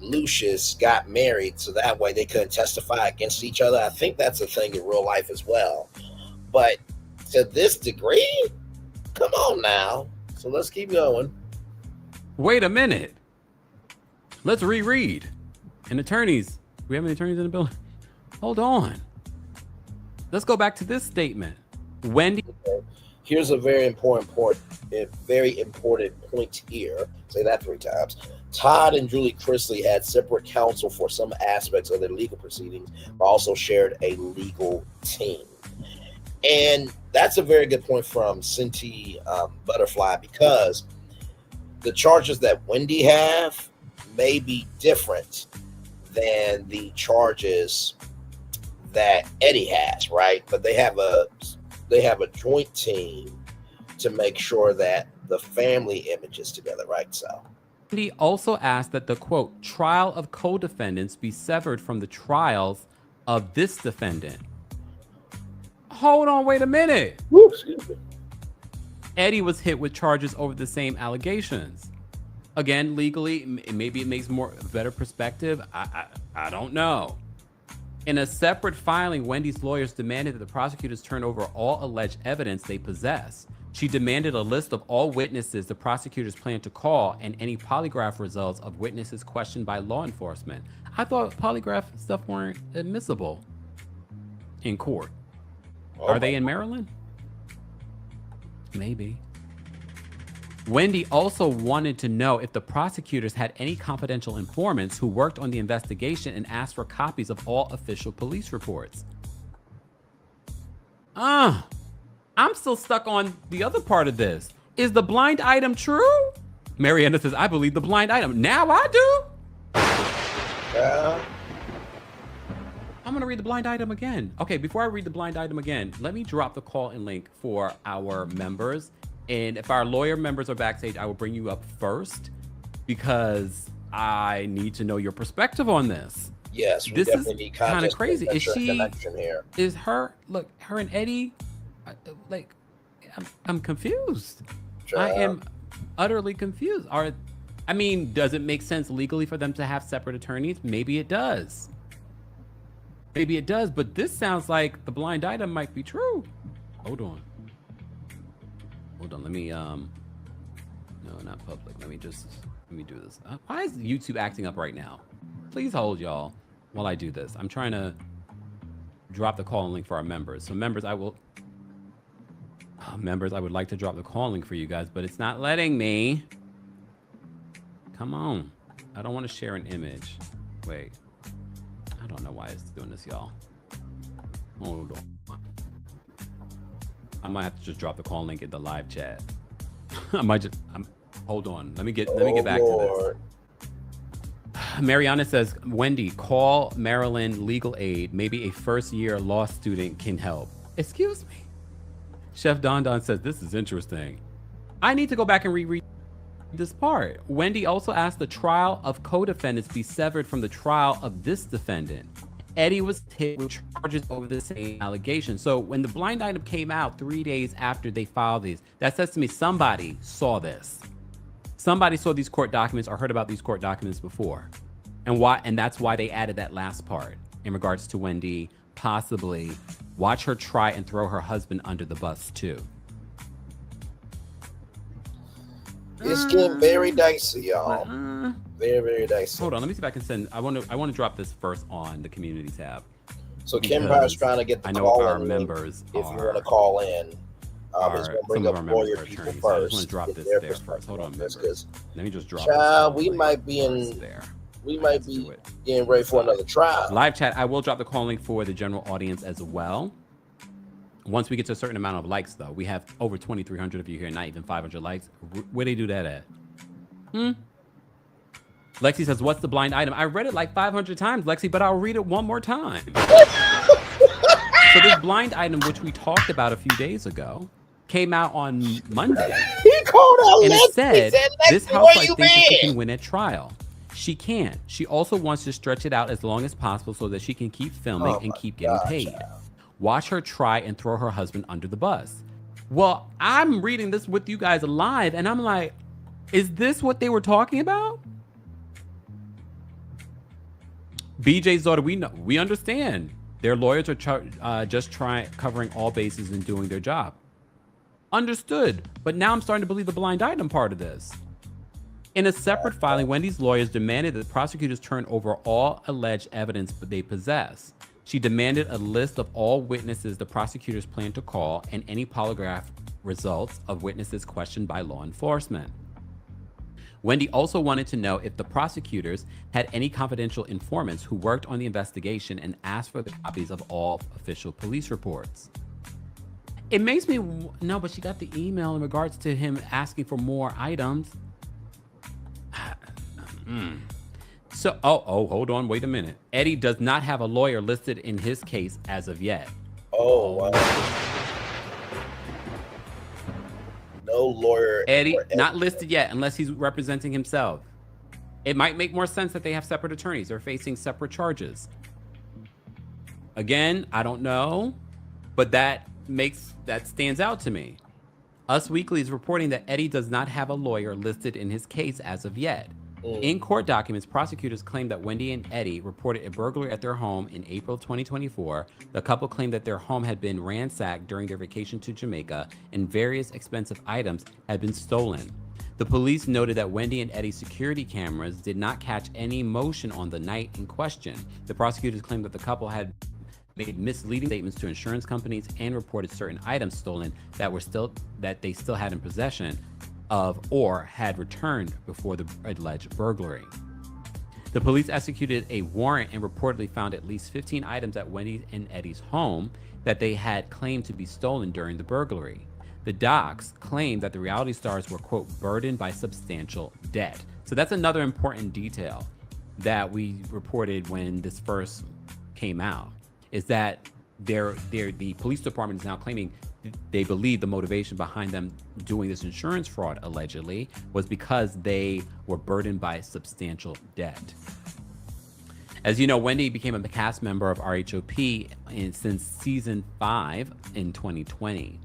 Lucius got married, so that way they couldn't testify against each other. I think that's a thing in real life as well. But to this degree, come on now. So let's keep going. Wait a minute. Let's reread. And attorneys, do we have any attorneys in the building? Hold on. Let's go back to this statement. Wendy. Here's a very important point here. Say that 3 times. Todd and Julie Chrisley had separate counsel for some aspects of their legal proceedings, but also shared a legal team. And that's a very good point from Cinti Butterfly, because the charges that Wendy have may be different than the charges that Eddie has, right? But they have a joint team to make sure that the family image is together, right? So Wendy also asked that the, quote, trial of co-defendants be severed from the trials of this defendant. Hold on, wait a minute. Whoops, excuse me. Eddie was hit with charges over the same allegations. Again, legally, maybe it makes better perspective. I don't know. In a separate filing, Wendy's lawyers demanded that the prosecutors turn over all alleged evidence they possess. She demanded a list of all witnesses the prosecutors plan to call and any polygraph results of witnesses questioned by law enforcement. I thought polygraph stuff weren't admissible in court. Are they in Maryland? Maybe. Wendy also wanted to know if the prosecutors had any confidential informants who worked on the investigation and asked for copies of all official police reports. I'm still stuck on the other part of this. Is the blind item true? Mariana says, I believe the blind item. Now I do. I'm going to read the blind item again. Okay, before I read the blind item again, let me drop the call-in link for our members. And if our lawyer members are backstage, I will bring you up first because I need to know your perspective on this. Yes, this is kind of crazy. Is she? Here. Is her? Look, her and Eddie. Like, I'm confused. Sure. I am utterly confused. Does it make sense legally for them to have separate attorneys? Maybe it does. Maybe it does. But this sounds like the blind item might be true. Hold on. Let me, no, not public. Let me do this. Why is YouTube acting up right now? Please hold, y'all, while I do this. I'm trying to drop the call link for our members. So members, I would like to drop the call link for you guys, but it's not letting me. Come on. I don't want to share an image. Wait. I don't know why it's doing this, y'all. Hold on. I might have to just drop the call link in the live chat. Hold on. Let me get back to this. Mariana says, Wendy, call Maryland legal aid. Maybe a first-year law student can help. Excuse me. Chef Don Don says, this is interesting. I need to go back and reread this part. Wendy also asked the trial of co-defendants be severed from the trial of this defendant. Eddie was hit with charges over the same allegation. So when the blind item came out 3 days after they filed these, that says to me somebody saw this. Somebody saw these court documents or heard about these court documents before. And that's why they added that last part in regards to Wendy possibly watch her try and throw her husband under the bus too. It's getting very dicey, y'all. Very, very dicey. Hold on, let me see if I can send. I want to drop this first on the community tab. So Kimber's trying to get the call in. Our members, if you want to call in, it's going to bring up lawyer people first. I just want to drop this there first. Hold on, because let me just drop. Child, we might be getting ready for another trial. Live chat. I will drop the call link for the general audience as well. Once we get to a certain amount of likes, though, we have over 2,300 of you here, not even 500 likes. Where they do that at? Lexi says, what's the blind item? I read it like 500 times, Lexi, but I'll read it one more time. So this blind item, which we talked about a few days ago, came out on Monday. He called out And it Lexi. said, He said, this Lexi, where housewife you thinks that she been? can win at trial. She can't. She also wants to stretch it out as long as possible so that she can keep filming and keep getting paid. Watch her try and throw her husband under the bus. Well, I'm reading this with you guys live, and I'm like, is this what they were talking about? BJ's daughter, we understand. Their lawyers are just covering all bases and doing their job. Understood. But now I'm starting to believe the blind item part of this. In a separate filing, Wendy's lawyers demanded that prosecutors turn over all alleged evidence they possess. She demanded a list of all witnesses the prosecutors plan to call and any polygraph results of witnesses questioned by law enforcement. Wendy also wanted to know if the prosecutors had any confidential informants who worked on the investigation and asked for the copies of all official police reports. It makes me no, but she got the email in regards to him asking for more items. So, hold on, wait a minute. Eddie does not have a lawyer listed in his case as of yet. Oh, wow. No lawyer. Eddie, not listed yet unless he's representing himself. It might make more sense that they have separate attorneys. They're facing separate charges. Again, I don't know, but that stands out to me. Us Weekly is reporting that Eddie does not have a lawyer listed in his case as of yet. In court documents, prosecutors claim that Wendy and Eddie reported a burglary at their home in April 2024. The couple claimed that their home had been ransacked during their vacation to Jamaica and various expensive items had been stolen. The police noted that Wendy and Eddie's security cameras did not catch any motion on the night in question. The prosecutors claimed that the couple had made misleading statements to insurance companies and reported certain items stolen that they still had in possession of or had returned before the alleged burglary. The police executed a warrant and reportedly found at least 15 items at Wendy and Eddie's home that they had claimed to be stolen during the burglary. The docs claimed that the reality stars were, quote, burdened by substantial debt. So that's another important detail that we reported when this first came out, is that the police department is now claiming they believe the motivation behind them doing this insurance fraud, allegedly, was because they were burdened by substantial debt. As you know, Wendy became a cast member of RHOP since season 5 in 2020.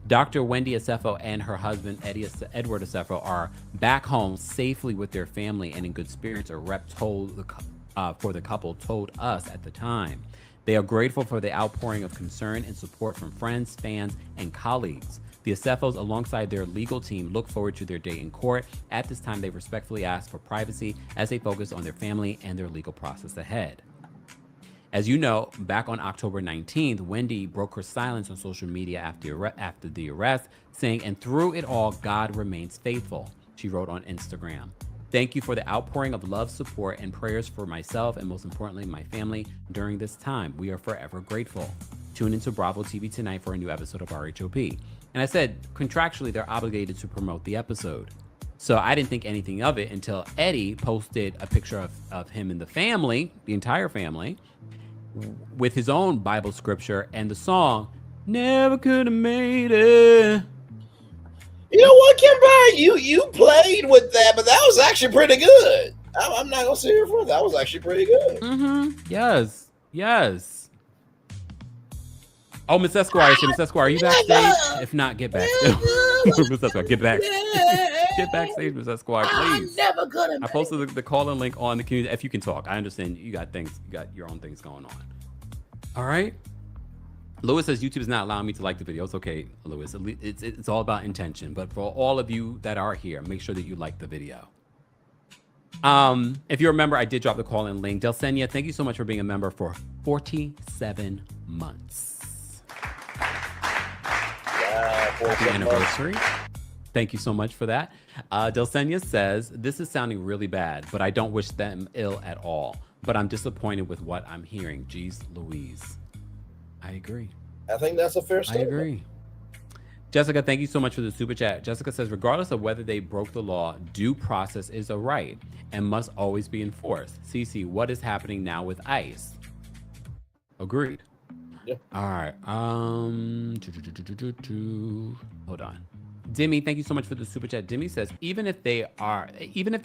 Dr. Wendy Asefo and her husband, Edward Asefo, are back home safely with their family and in good spirits, a rep for the couple told us at the time. They are grateful for the outpouring of concern and support from friends, fans, and colleagues. The Asefos, alongside their legal team, look forward to their day in court. At this time, they respectfully ask for privacy as they focus on their family and their legal process ahead. As you know, back on October 19th, Wendy broke her silence on social media after the arrest, saying, "And through it all, God remains faithful," she wrote on Instagram. "Thank you for the outpouring of love, support, and prayers for myself and most importantly, my family during this time. We are forever grateful. Tune into Bravo TV tonight for a new episode of RHOP." And I said, contractually, they're obligated to promote the episode. So I didn't think anything of it until Eddie posted a picture of him and the family, the entire family, with his own Bible scripture and the song, "Never Could Have Made It." You know what, Kimber? You played with that, but that was actually pretty good. I'm not gonna sit here for that. Was actually pretty good. Mm-hmm. Yes. Oh, Miss Esquire, Miss Esquire, are you backstage? If not, get back. Miss Esquire, get back. Get backstage, Miss Esquire, please. Never gonna. I posted the call-in link on the community. If you can talk, I understand you got your own things going on. All right. Lewis says YouTube is not allowing me to like the video. It's okay, Lewis. It's all about intention. But for all of you that are here, make sure that you like the video. If you remember, I did drop the call-in link. Delsenia, thank you so much for being a member for 47 months. Happy anniversary. Thank you so much for that. Delsenia says, "This is sounding really bad, but I don't wish them ill at all. But I'm disappointed with what I'm hearing. Jeez Louise." I agree. I think that's a fair statement. I agree. Jessica, thank you so much for the super chat. Jessica says, "Regardless of whether they broke the law, due process is a right and must always be enforced. Cece, what is happening now with ICE?" Agreed. Yeah. All right. Hold on. Demi, thank you so much for the super chat. Demi says, even if they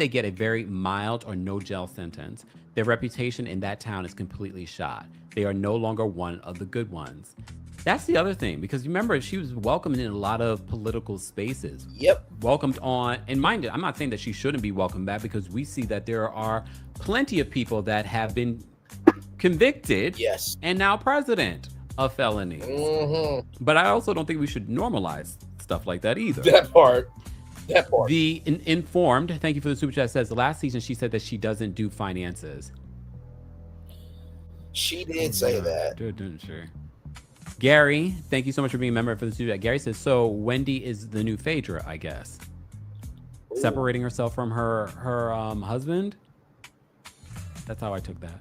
get a very mild or no jail sentence, their reputation in that town is completely shot. They are no longer one of the good ones. That's the other thing, because remember, she was welcomed in a lot of political spaces. Yep. Welcomed on, and mind you, I'm not saying that she shouldn't be welcomed back, because we see that there are plenty of people that have been convicted, Yes, and now president of felonies. But I also don't think we should normalize stuff like that either. That part. The Informed, thank you for the super chat, says the last season she said that she doesn't do finances. She did say that. Didn't she? Gary, thank you so much for being a member for the super chat. Gary says, so Wendy is the new Phaedra, I guess. Ooh. Separating herself from her husband. That's how I took that.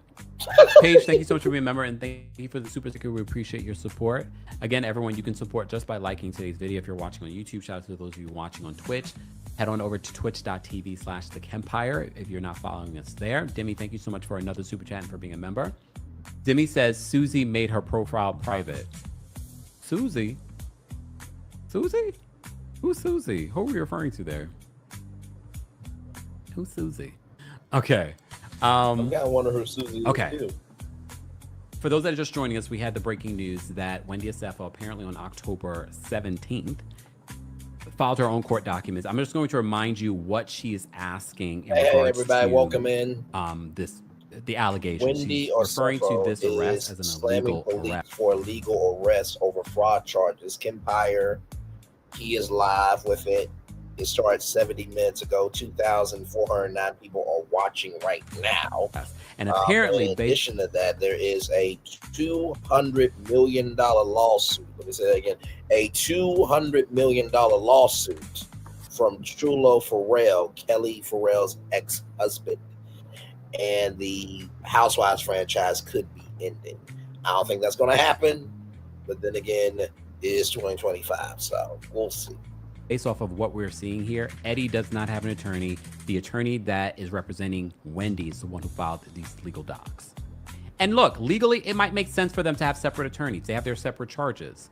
Paige, thank you so much for being a member, and thank you for the super sticker. We appreciate your support. Again, everyone, you can support just by liking today's video. If you're watching on YouTube, shout out to those of you watching on Twitch. Head on over to twitch.tv/thekempire if you're not following us there. Demi, thank you so much for another super chat and for being a member. Demi says Susie made her profile private. Susie? Susie? Who's Susie? Who are we referring to there? Who's Susie? Okay. I wonder who Susie is too. For those that are just joining us, we had the breaking news that Wendy Asefo apparently on October 17th filed her own court documents. I'm just going to remind you what she is asking in regards everybody, to welcome in. The allegations. Wendy She's referring to this arrest is as an slamming illegal police arrest. for illegal arrest over fraud charges. Kempire, he is live with it. It started 70 minutes ago. 2,409 people are watching right now. And apparently, in addition to that, there is a $200 million lawsuit. Let me say that again. A $200 million lawsuit from Kelli Ferrell's ex-husband. And the Housewives franchise could be ending. I don't think that's going to happen. But then again, it is 2025. So we'll see. Based off of what we're seeing here, Eddie does not have an attorney. The attorney that is representing Wendy is the one who filed these legal docs. And look, legally, it might make sense for them to have separate attorneys. They have their separate charges.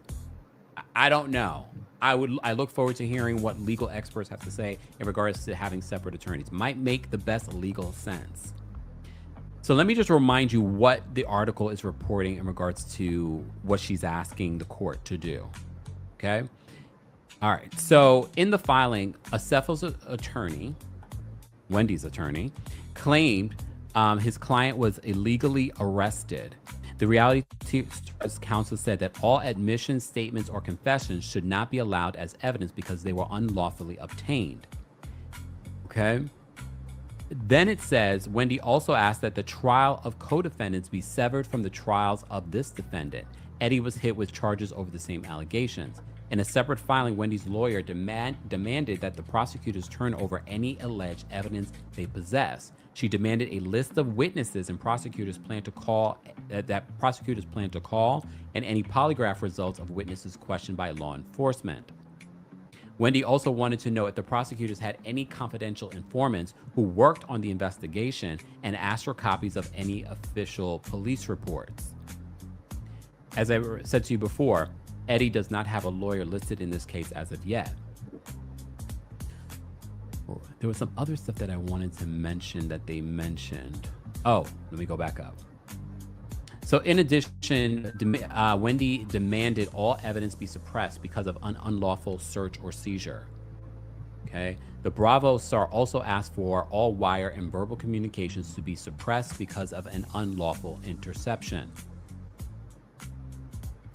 I don't know. I look forward to hearing what legal experts have to say in regards to having separate attorneys. Might make the best legal sense. So let me just remind you what the article is reporting in regards to what she's asking the court to do. Okay? All right. So in the filing, Asefo's attorney, Wendy's attorney, claimed his client was illegally arrested. The Reality Stars Council said that all admissions, statements, or confessions should not be allowed as evidence because they were unlawfully obtained. Okay. Then it says, Wendy also asked that the trial of co-defendants be severed from the trials of this defendant. Eddie was hit with charges over the same allegations. In a separate filing, Wendy's lawyer demanded that the prosecutors turn over any alleged evidence they possess. She demanded a list of witnesses and prosecutors plan to call, and any polygraph results of witnesses questioned by law enforcement. Wendy also wanted to know if the prosecutors had any confidential informants who worked on the investigation and asked for copies of any official police reports. As I said to you before, Eddie does not have a lawyer listed in this case as of yet. There was some other stuff that I wanted to mention that they mentioned. Oh, let me go back up. So in addition, Wendy demanded all evidence be suppressed because of an unlawful search or seizure. Okay. The Bravo star also asked for all wire and verbal communications to be suppressed because of an unlawful interception.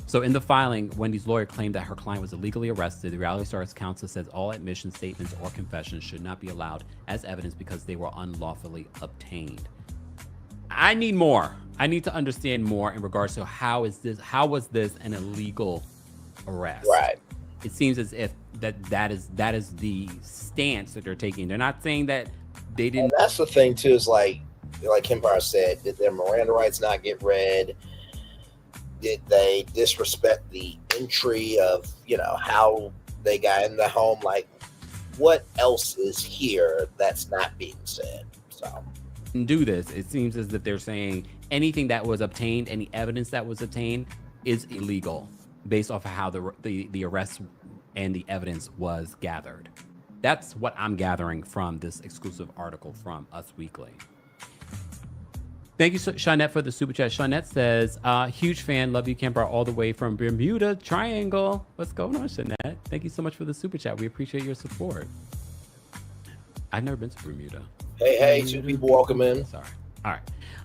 So in the filing, Wendy's lawyer claimed that her client was illegally arrested. The Reality Stars Council says all admission statements or confessions should not be allowed as evidence because they were unlawfully obtained. I need more. I need to understand more in regards to how was this an illegal arrest? Right. It seems as if that is the stance that they're taking. They're not saying that they didn't. And that's the thing too, is like Empire said, did their Miranda rights not get read? Did they disrespect the entry of, how they got in the home? Like, what else is here that's not being said? So do this. It seems as if they're saying anything that was obtained, any evidence that was obtained, is illegal based off of how the arrest and the evidence was gathered. That's what I'm gathering from this exclusive article from Us Weekly. Thank you, Shawnette, for the super chat. Shawnette says, huge fan, love you, Camper, all the way from Bermuda Triangle. What's going on, Shawnette? Thank you so much for the super chat. We appreciate your support. I've never been to Bermuda. Hey, two people welcome in. Sorry. All right.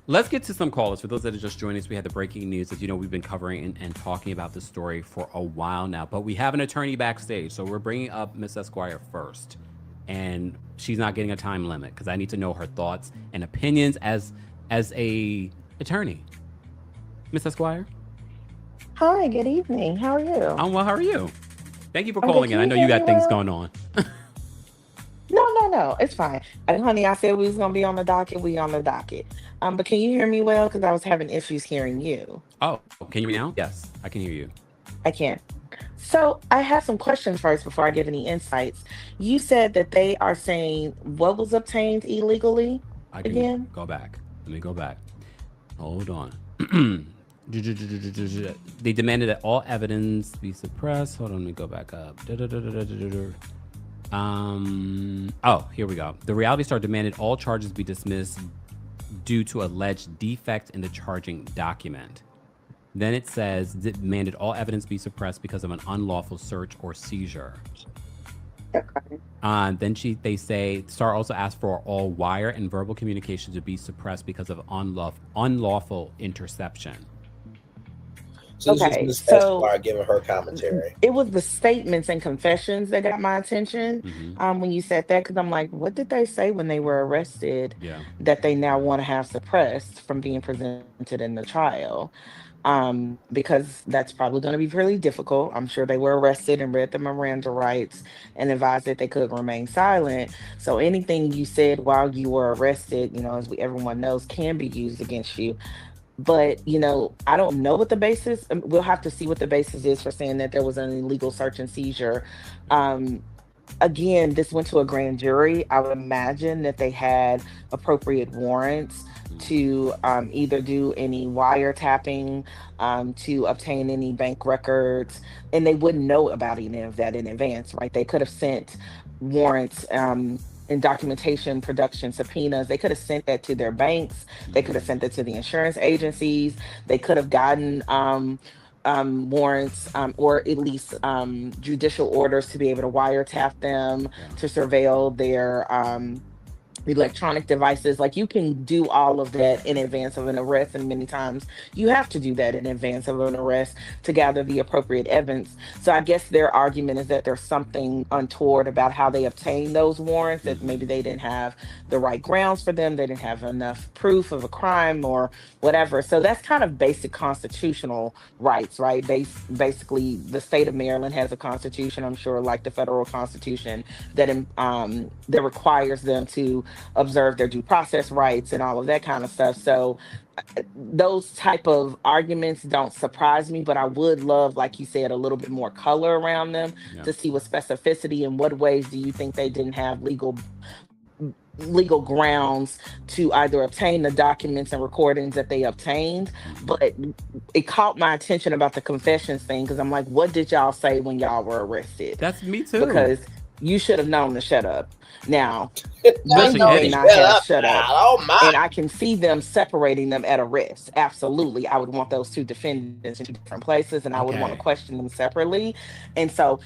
Let's get to some callers. For those that are just joining us, we had the breaking news. As you know, we've been covering and talking about this story for a while now, but we have an attorney backstage. So we're bringing up Miss Esquire first. And she's not getting a time limit because I need to know her thoughts and opinions as a attorney. Miss Esquire? Hi, good evening. How are you? I'm well. How are you? Thank you for calling in. I know you got things going on. No, it's fine. Honey, I said we was gonna be on the docket. We on the docket. But can you hear me well? Because I was having issues hearing you. Oh, can you hear me now? Yes, I can hear you. I can. So I have some questions first before I give any insights. You said that they are saying what was obtained illegally I can again? go back. Let me go back. Hold on. They demanded that all evidence be suppressed. Hold on, let me go back up. Oh, here we go. The reality star demanded all charges be dismissed due to alleged defect in the charging document. Then it says demanded all evidence be suppressed because of an unlawful search or seizure. Okay. Then they say Star also asked for all wire and verbal communication to be suppressed because of unlawful interception. So this Okay, is Miss so Esquire giving her commentary. it was the statements and confessions that got my attention when you said that, because I'm like, what did they say when they were arrested Yeah. that they now want to have suppressed from being presented in the trial? Because that's probably going to be really difficult. I'm sure they were arrested and read the Miranda rights and advised that they could remain silent. So anything you said while you were arrested, as everyone knows, can be used against you. But, I don't know what the basis, we'll have to see what the basis is for saying that there was an illegal search and seizure. Again, this went to a grand jury. I would imagine that they had appropriate warrants to either do any wiretapping, to obtain any bank records, and they wouldn't know about any of that in advance, right? They could have sent warrants and documentation production subpoenas. They could have sent that to their banks. They could have sent that to the insurance agencies. They could have gotten warrants or at least judicial orders to be able to wiretap them, to surveil their electronic devices. Like, you can do all of that in advance of an arrest, and many times you have to do that in advance of an arrest to gather the appropriate evidence. So I guess their argument is that there's something untoward about how they obtained those warrants, that maybe they didn't have the right grounds for them, they didn't have enough proof of a crime or whatever. So that's kind of basic constitutional rights, right? Basically, the state of Maryland has a constitution, I'm sure, like the federal constitution, that requires them to observe their due process rights and all of that kind of stuff. So those type of arguments don't surprise me, but I would love, like you said, a little bit more color around them to see with specificity in what ways do you think they didn't have legal grounds to either obtain the documents and recordings that they obtained. But it caught my attention about the confessions thing, because I'm like, what did y'all say when y'all were arrested? That's me too. Because you should have known to shut up. Now, Especially they Eddie. not have shut now. up. Oh my! And I can see them separating them at arrest. Absolutely. I would want those two defendants in two different places, and I would want to question them separately. And so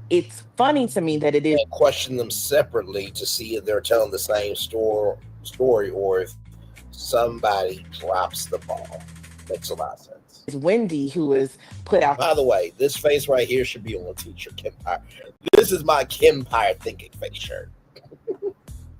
it's funny to me that it is. Question them separately to see if they're telling the same story or if somebody drops the ball. Makes a lot of sense. It's Wendy who is put out. By the way, this face right here should be on a t-shirt. Kempire. This is my Kempire thinking face shirt.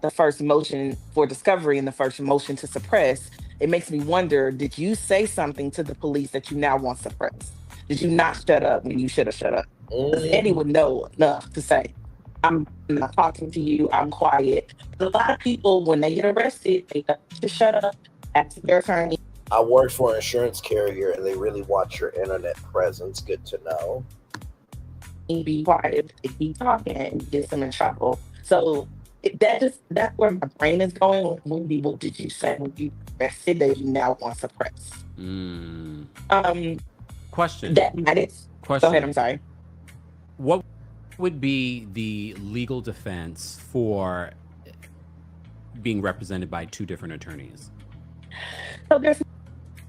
The first motion for discovery and the first motion to suppress. It makes me wonder, did you say something to the police that you now want suppressed? Did you not shut up when you should have shut up? Eddie would know enough to say, I'm not talking to you, I'm quiet. But a lot of people, when they get arrested, they have to shut up, ask their attorney. I work for an insurance carrier and they really watch your internet presence. Good to know. Be quiet, they keep talking and get them in trouble. So that's where my brain is going. What did you say when you arrested that you now want suppressed? Question. That is. Go ahead. I'm sorry. What would be the legal defense for being represented by two different attorneys? So there's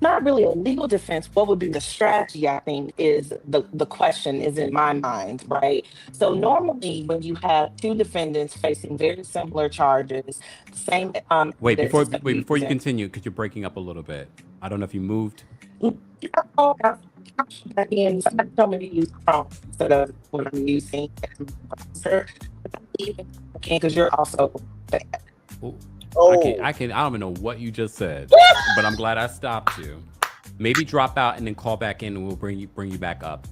not really a legal defense. What would be the strategy, I think, is the question is in my mind, right? So normally when you have two defendants facing very similar charges, same Wait, before you continue, because you're breaking up a little bit. I don't know if you moved. Somebody told me to use Chrome instead of what I'm using. Because you're also I don't even know what you just said, but I'm glad I stopped you. Maybe drop out and then call back in, and we'll bring you back up.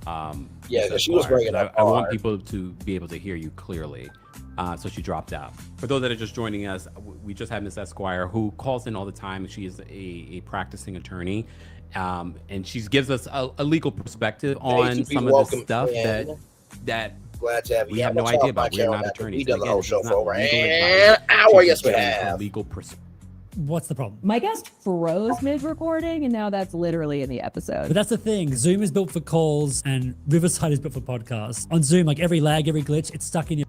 Yeah, because she was bringing up. I want people to be able to hear you clearly, so she dropped out. For those that are just joining us, we just had Miss Esquire, who calls in all the time. She is a practicing attorney, and she gives us a legal perspective on some of the stuff that glad to have you. We have no idea about. We're not attorneys. We done the Again, whole show it's for not over legal an hour. Yes, we She's have. legal perspective. What's the problem? My guest froze mid-recording, and now that's literally in the episode. But that's the thing. Zoom is built for calls, and Riverside is built for podcasts. On Zoom, like every lag, every glitch, it's stuck in your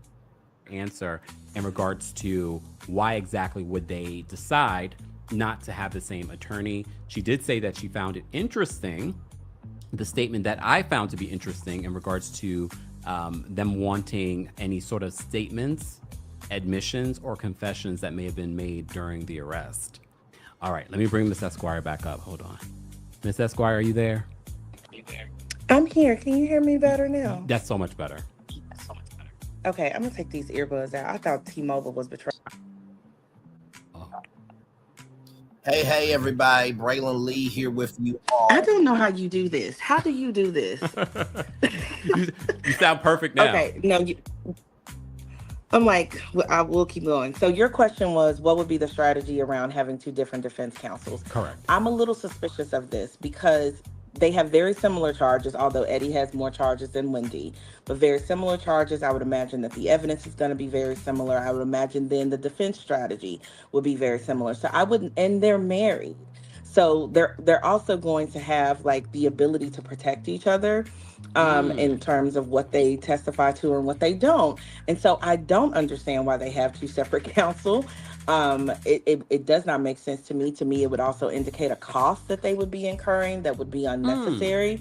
answer in regards to why exactly would they decide not to have the same attorney. She did say that she found it interesting, the statement that I found to be interesting in regards to them wanting any sort of statements, admissions, or confessions that may have been made during the arrest. All right, let me bring Miss Esquire back up. Hold on. Miss Esquire, are you there? I'm here. Can you hear me better now? That's so much better. Okay, I'm gonna take these earbuds out. I thought T-Mobile was betrayed. Hey, everybody. Braylon Lee here with you all. I don't know how you do this. How do you do this? you sound perfect now. Okay, no, I'm like, I will keep going. So your question was, what would be the strategy around having two different defense counsels? Correct. I'm a little suspicious of this because they have very similar charges, although Eddie has more charges than Wendy, but very similar charges. I would imagine that the evidence is going to be very similar. I would imagine then the defense strategy would be very similar. So I wouldn't, and they're married. So they're also going to have like the ability to protect each other in terms of what they testify to and what they don't. And so I don't understand why they have two separate counsel. It does not make sense to me. To me, it would also indicate a cost that they would be incurring that would be unnecessary.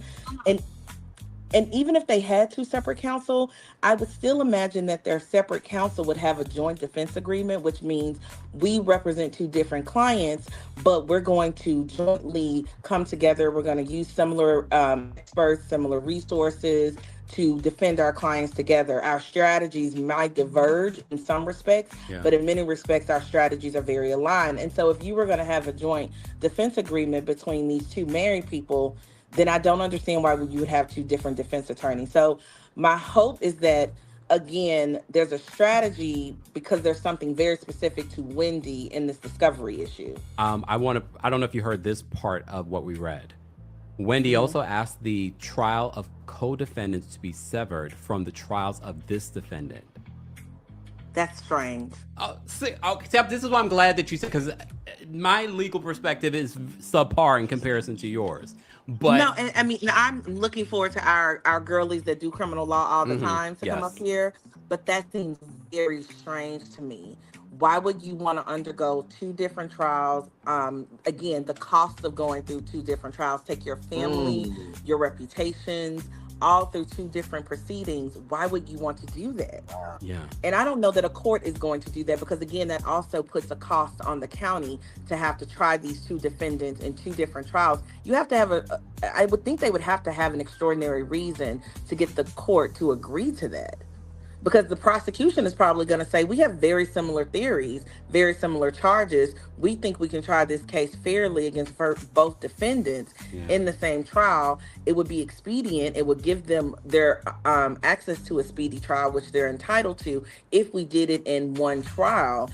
And even if they had two separate counsel, I would still imagine that their separate counsel would have a joint defense agreement, which means we represent two different clients, but we're going to jointly come together. We're going to use similar experts, similar resources to defend our clients together. Our strategies might diverge in some respects, but in many respects, our strategies are very aligned. And so if you were going to have a joint defense agreement between these two married people, then I don't understand why you would have two different defense attorneys. So my hope is that, again, there's a strategy because there's something very specific to Wendy in this discovery issue. I don't know if you heard this part of what we read. Wendy also asked the trial of co-defendants to be severed from the trials of this defendant. That's strange. This is why I'm glad that you said, because my legal perspective is subpar in comparison to yours. But no, and I mean, I'm looking forward to our girlies that do criminal law all the time to come up here, but that seems very strange to me. Why would you want to undergo two different trials? Again, the cost of going through two different trials, take your family, your reputations, all through two different proceedings. Why would you want to do that? Yeah. And I don't know that a court is going to do that because, again, that also puts a cost on the county to have to try these two defendants in two different trials. You have to have I would think they would have to have an extraordinary reason to get the court to agree to that. Because the prosecution is probably going to say, we have very similar theories, very similar charges. We think we can try this case fairly against both defendants in the same trial. It would be expedient. It would give them their access to a speedy trial, which they're entitled to, if we did it in one trial.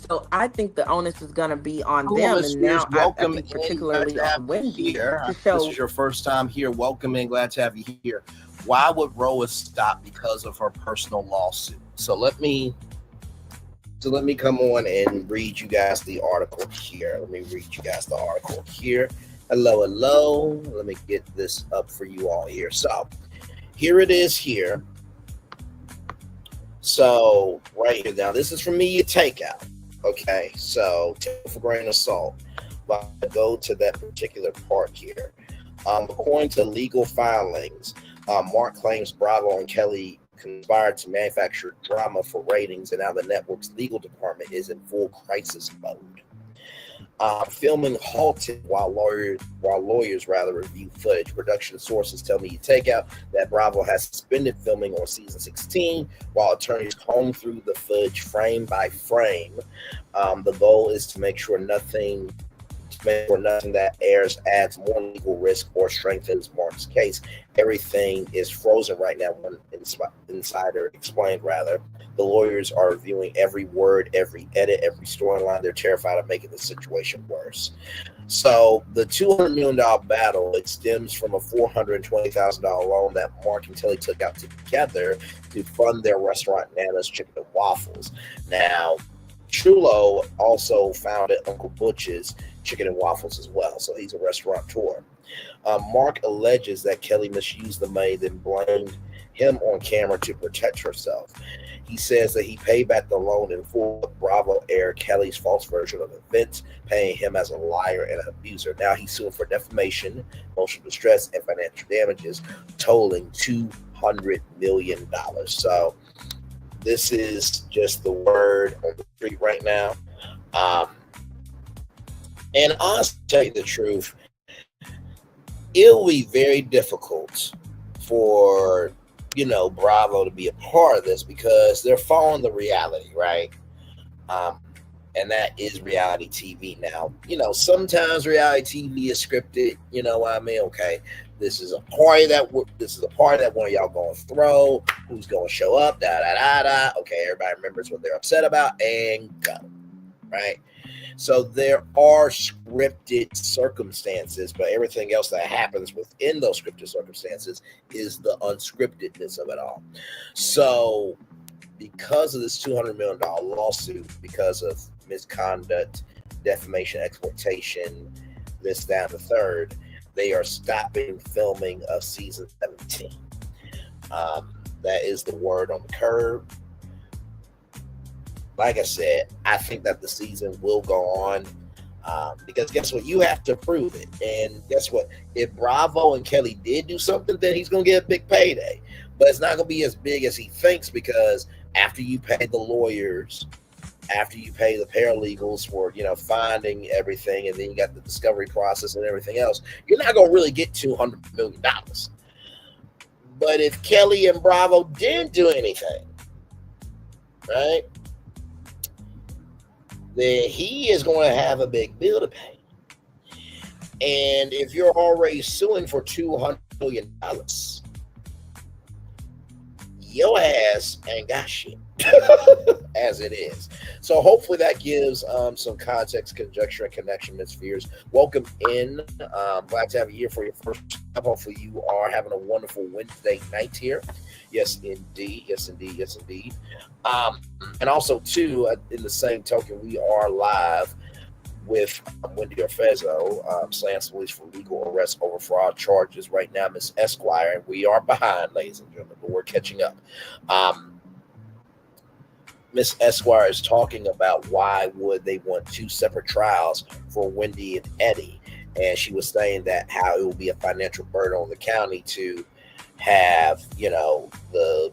So I think the onus is going to be on them. And now I think particularly on Wendy to show. This is your first time here. Welcome in. Glad to have you here. Why would RHOA stop because of her personal lawsuit? So let me come on and read you guys the article here. Let me read you guys the article here. Hello, hello. Let me get this up for you all here. So here it is here. So right here, now this is from Media Takeout. Okay, so take it for a grain of salt. But I go to that particular part here. According to legal filings, Mark claims Bravo and Kelli conspired to manufacture drama for ratings, and now the network's legal department is in full crisis mode. Filming halted while lawyers review footage. Production sources tell me Takeout that Bravo has suspended filming on season 16 while attorneys comb through the footage frame by frame. The goal is to make sure nothing that airs adds more legal risk or strengthens Mark's case. Everything is frozen right now, one insider explained. The lawyers are reviewing every word, every edit, every storyline. They're terrified of making the situation worse. So the $200 million battle, it stems from a $420,000 loan that Mark and Kelli took out together to fund their restaurant Nana's Chicken and Waffles. Now, Chulo also founded Uncle Butch's Chicken and Waffles as well, so he's a restaurateur. Mark alleges that Kelli misused the money, then blamed him on camera to protect herself. He says that he paid back the loan in full. Bravo aired Kelly's false version of events, paying him as a liar and an abuser. Now he's suing for defamation, emotional distress, and financial damages, totaling $200 million. So this is just the word on the street right now. And honestly, to tell you the truth, it will be very difficult for Bravo to be a part of this because they're following the reality, right? And that is reality TV now. Sometimes reality TV is scripted. You know what I mean? Okay, this is a party that one of y'all going to throw. Who's going to show up? Okay, everybody remembers what they're upset about and go, right? So there are scripted circumstances, but everything else that happens within those scripted circumstances is the unscriptedness of it all. So because of this $200 million lawsuit, because of misconduct, defamation, exploitation, this, that, and the third, they are stopping filming of season 17. That is the word on the curb. Like I said, I think that the season will go on because guess what? You have to prove it. And guess what? If Bravo and Kelli did do something, then he's going to get a big payday. But it's not going to be as big as he thinks because after you pay the lawyers, after you pay the paralegals for, finding everything, and then you got the discovery process and everything else, you're not going to really get $200 million. But if Kelli and Bravo didn't do anything, right, then he is going to have a big bill to pay. And if you're already suing for $200 million, your ass ain't got shit as it is. So hopefully that gives some context, conjecture, and connection, Ms. Fears. Welcome in. Glad to have you here for your first time. Hopefully you are having a wonderful Wednesday night here. Yes, indeed. Yes, indeed. Yes, indeed. And also, too, in the same token, we are live with Wendy Orfezzo, slams police for legal arrest over fraud charges right now, Miss Esquire, and we are behind, ladies and gentlemen, but we're catching up. Miss Esquire is talking about why would they want two separate trials for Wendy and Eddie, and she was saying that how it will be a financial burden on the county to have, the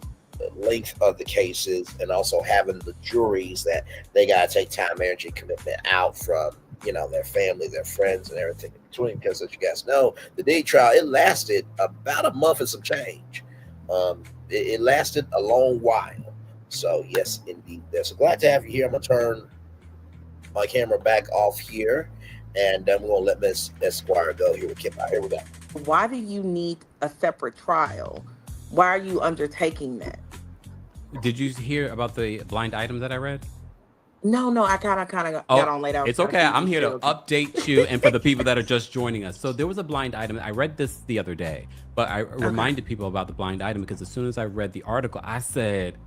length of the cases and also having the juries that they got to take time, energy, commitment out from, their family, their friends, and everything in between. Because as you guys know, the Diddy trial, it lasted about a month and some change. It lasted a long while. So yes, indeed. So glad to have you here. I'm going to turn my camera back off here, and then we're going to let Miss Esquire go. Here we go. Why do you need a separate trial? Why are you undertaking that? Did you hear about the blind item that I read? No, I kind of got on late. It's okay. I'm here to update you and for the people that are just joining us. So there was a blind item. I read this the other day, but I reminded people about the blind item because as soon as I read the article, I said,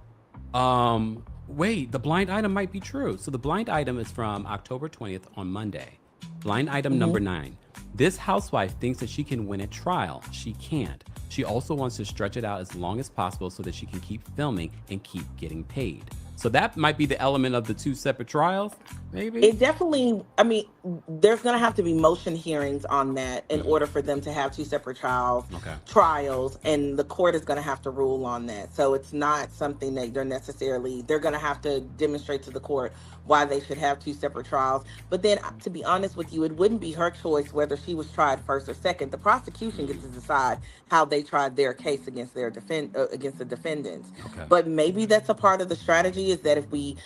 wait, the blind item might be true. So the blind item is from October 20th on Monday. Blind item number 9. This housewife thinks that she can win at trial. She can't. She also wants to stretch it out as long as possible so that she can keep filming and keep getting paid. So that might be the element of the 2 separate trials, maybe? It definitely, I mean, there's going to have to be motion hearings on that in order for them to have 2 separate trials, and the court is going to have to rule on that. So it's not something that they're going to have to demonstrate to the court why they should have 2 separate trials. But then, to be honest with you, it wouldn't be her choice whether she was tried first or second. The prosecution gets to decide how they tried their case against against the defendants. But maybe that's a part of the strategy, is that if we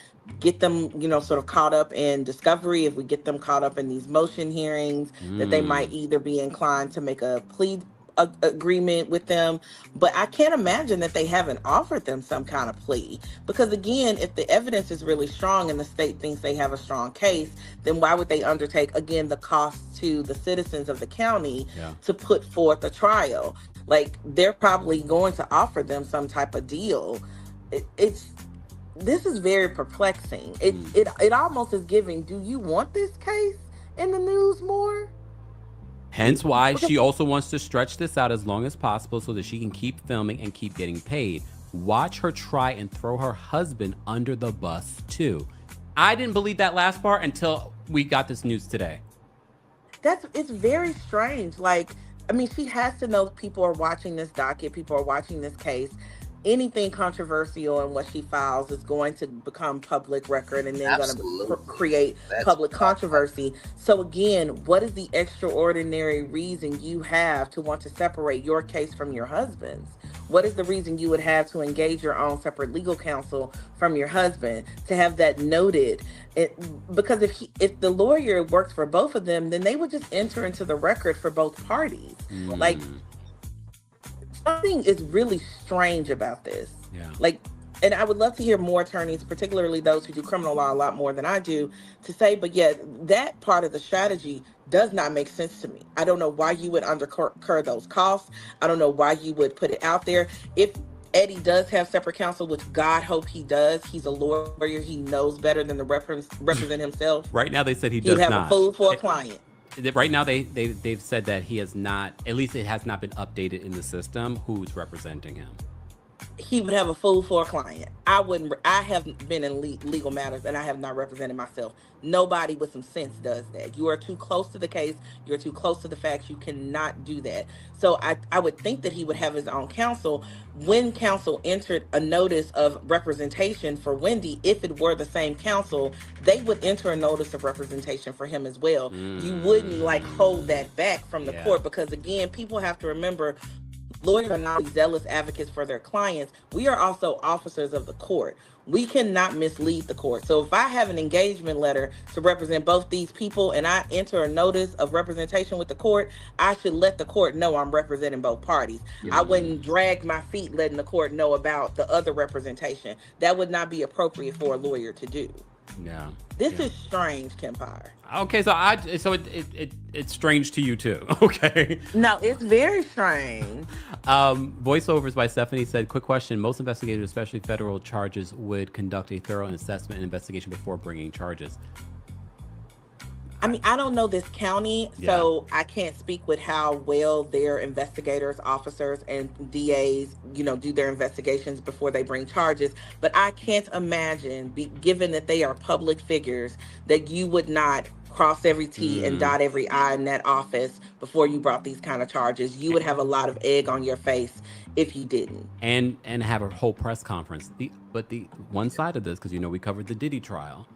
get them, sort of caught up in discovery, if we get them caught up in these motion hearings, that they might either be inclined to make a plea agreement with them. But I can't imagine that they haven't offered them some kind of plea, because again, if the evidence is really strong and the state thinks they have a strong case, then why would they undertake, again, the cost to the citizens of the county to put forth a trial? Like, they're probably going to offer them some type of deal. This is very perplexing. It almost is giving, do you want this case in the news more? Hence why she also wants to stretch this out as long as possible so that she can keep filming and keep getting paid. Watch her try and throw her husband under the bus too. I didn't believe that last part until we got this news today. It's very strange. Like, I mean, she has to know people are watching this docket, people are watching this case. Anything controversial in what she files is going to become public record, and then going to create public controversy. So again, what is the extraordinary reason you have to want to separate your case from your husband's? What is the reason you would have to engage your own separate legal counsel from your husband, to have that noted? Because if the lawyer works for both of them, then they would just enter into the record for both parties. Like, something is really strange about this. Like, and I would love to hear more attorneys, particularly those who do criminal law a lot more than I do, to say, but yeah, that part of the strategy does not make sense to me. I don't know why you would incur those costs. I don't know why you would put it out there. If Eddie does have separate counsel, which God hope he does, he's a lawyer, he knows better than to represent himself. Right now they said he does not. He'd have a fool for a client. Right now they've said that he has not, at least it has not been updated in the system, who's representing him. He would have a fool for a client. I have been in legal matters and I have not represented myself. Nobody with some sense does that. You are too close to the case. You're too close to the facts. You cannot do that. So I would think that he would have his own counsel. When counsel entered a notice of representation for Wendy, if it were the same counsel, they would enter a notice of representation for him as well. You wouldn't hold that back from the court, because again, people have to remember, lawyers are not zealous advocates for their clients. We are also officers of the court. We cannot mislead the court. So if I have an engagement letter to represent both these people and I enter a notice of representation with the court, I should let the court know I'm representing both parties. I wouldn't drag my feet letting the court know about the other representation. That would not be appropriate for a lawyer to do. This is strange, Kempire. Okay, so it's strange to you too. Okay. No, it's very strange. Voiceovers by Stephanie said, quick question. Most investigators, especially federal charges, would conduct a thorough assessment and investigation before bringing charges. I mean, I don't know this county, so I can't speak with how well their investigators, officers, and DAs, do their investigations before they bring charges. But I can't imagine, given that they are public figures, that you would not cross every T and dot every I in that office before you brought these kind of charges. You would have a lot of egg on your face if you didn't. And have a whole press conference. But the one side of this, because we covered the Diddy trial.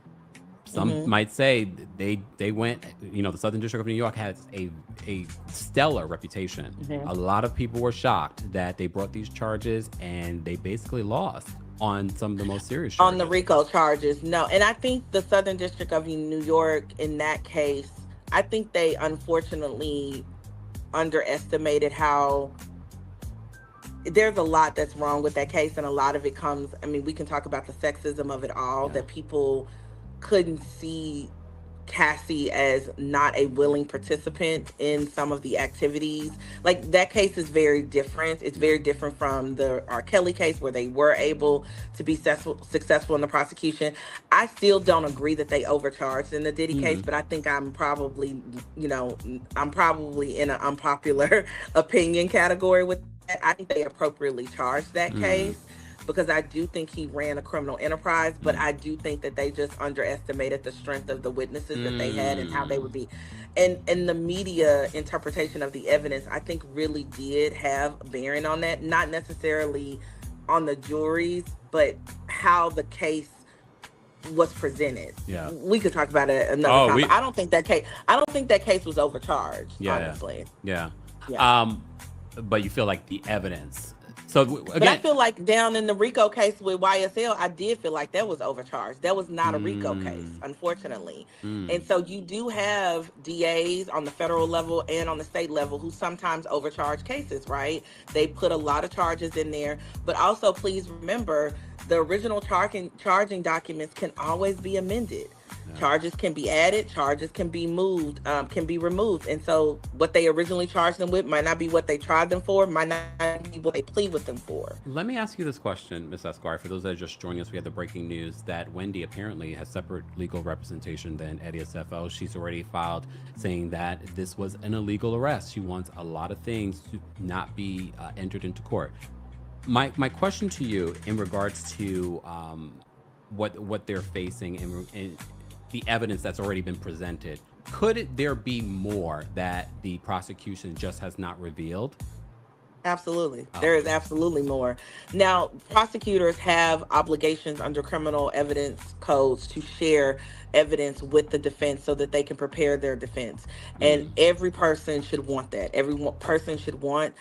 Some might say they went, the Southern District of New York has a stellar reputation. A lot of people were shocked that they brought these charges and they basically lost on some of the most serious charges. On the RICO charges, no. And I think the Southern District of New York, in that case, I think they unfortunately underestimated how there's a lot that's wrong with that case. And a lot of it comes, we can talk about the sexism of it all, that people couldn't see Cassie as not a willing participant in some of the activities. Like, that case is very different. It's very different from the R. Kelly case, where they were able to be successful in the prosecution. I still don't agree that they overcharged in the Diddy case, but I think I'm probably, I'm probably in an unpopular opinion category with that. I think they appropriately charged that case, because I do think he ran a criminal enterprise, but I do think that they just underestimated the strength of the witnesses that they had and how they would be. And the media interpretation of the evidence, I think, really did have a bearing on that. Not necessarily on the juries, but how the case was presented. Yeah. We could talk about it another time. I don't think that case was overcharged, honestly. Yeah. Yeah. But you feel like the evidence. So again, but I feel like down in the RICO case with YSL, I did feel like that was overcharged. That was not a RICO case, unfortunately. And so you do have DAs on the federal level and on the state level who sometimes overcharge cases, right? They put a lot of charges in there. But also, please remember, the original charging documents can always be amended. Charges can be added, charges can be removed. And so what they originally charged them with might not be what they tried them for, might not be what they plead with them for. Let me ask you this question, Ms. Esquire. For those that are just joining us, we have the breaking news that Wendy apparently has separate legal representation than Eddie SFO. She's already filed saying that this was an illegal arrest. She wants a lot of things to not be entered into court. My question to you in regards to what they're facing and the evidence that's already been presented, could there be more that the prosecution just has not revealed? Absolutely. There is absolutely more. Now, prosecutors have obligations under criminal evidence codes to share evidence with the defense so that they can prepare their defense. And every person should want that. Every person should want,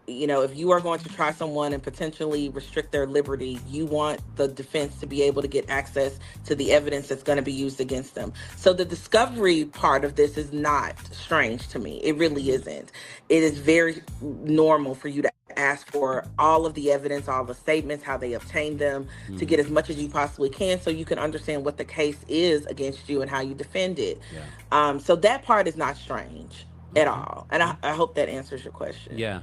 if you are going to try someone and potentially restrict their liberty, you want the defense to be able to get access to the evidence that's going to be used against them. So the discovery part of this is not strange to me. It really isn't. It is very normal for you to ask for all of the evidence, all the statements, how they obtained them, to get as much as you possibly can so you can understand what the case is against you and how you defend it. So that part is not strange at all. And I hope that answers your question. Yeah.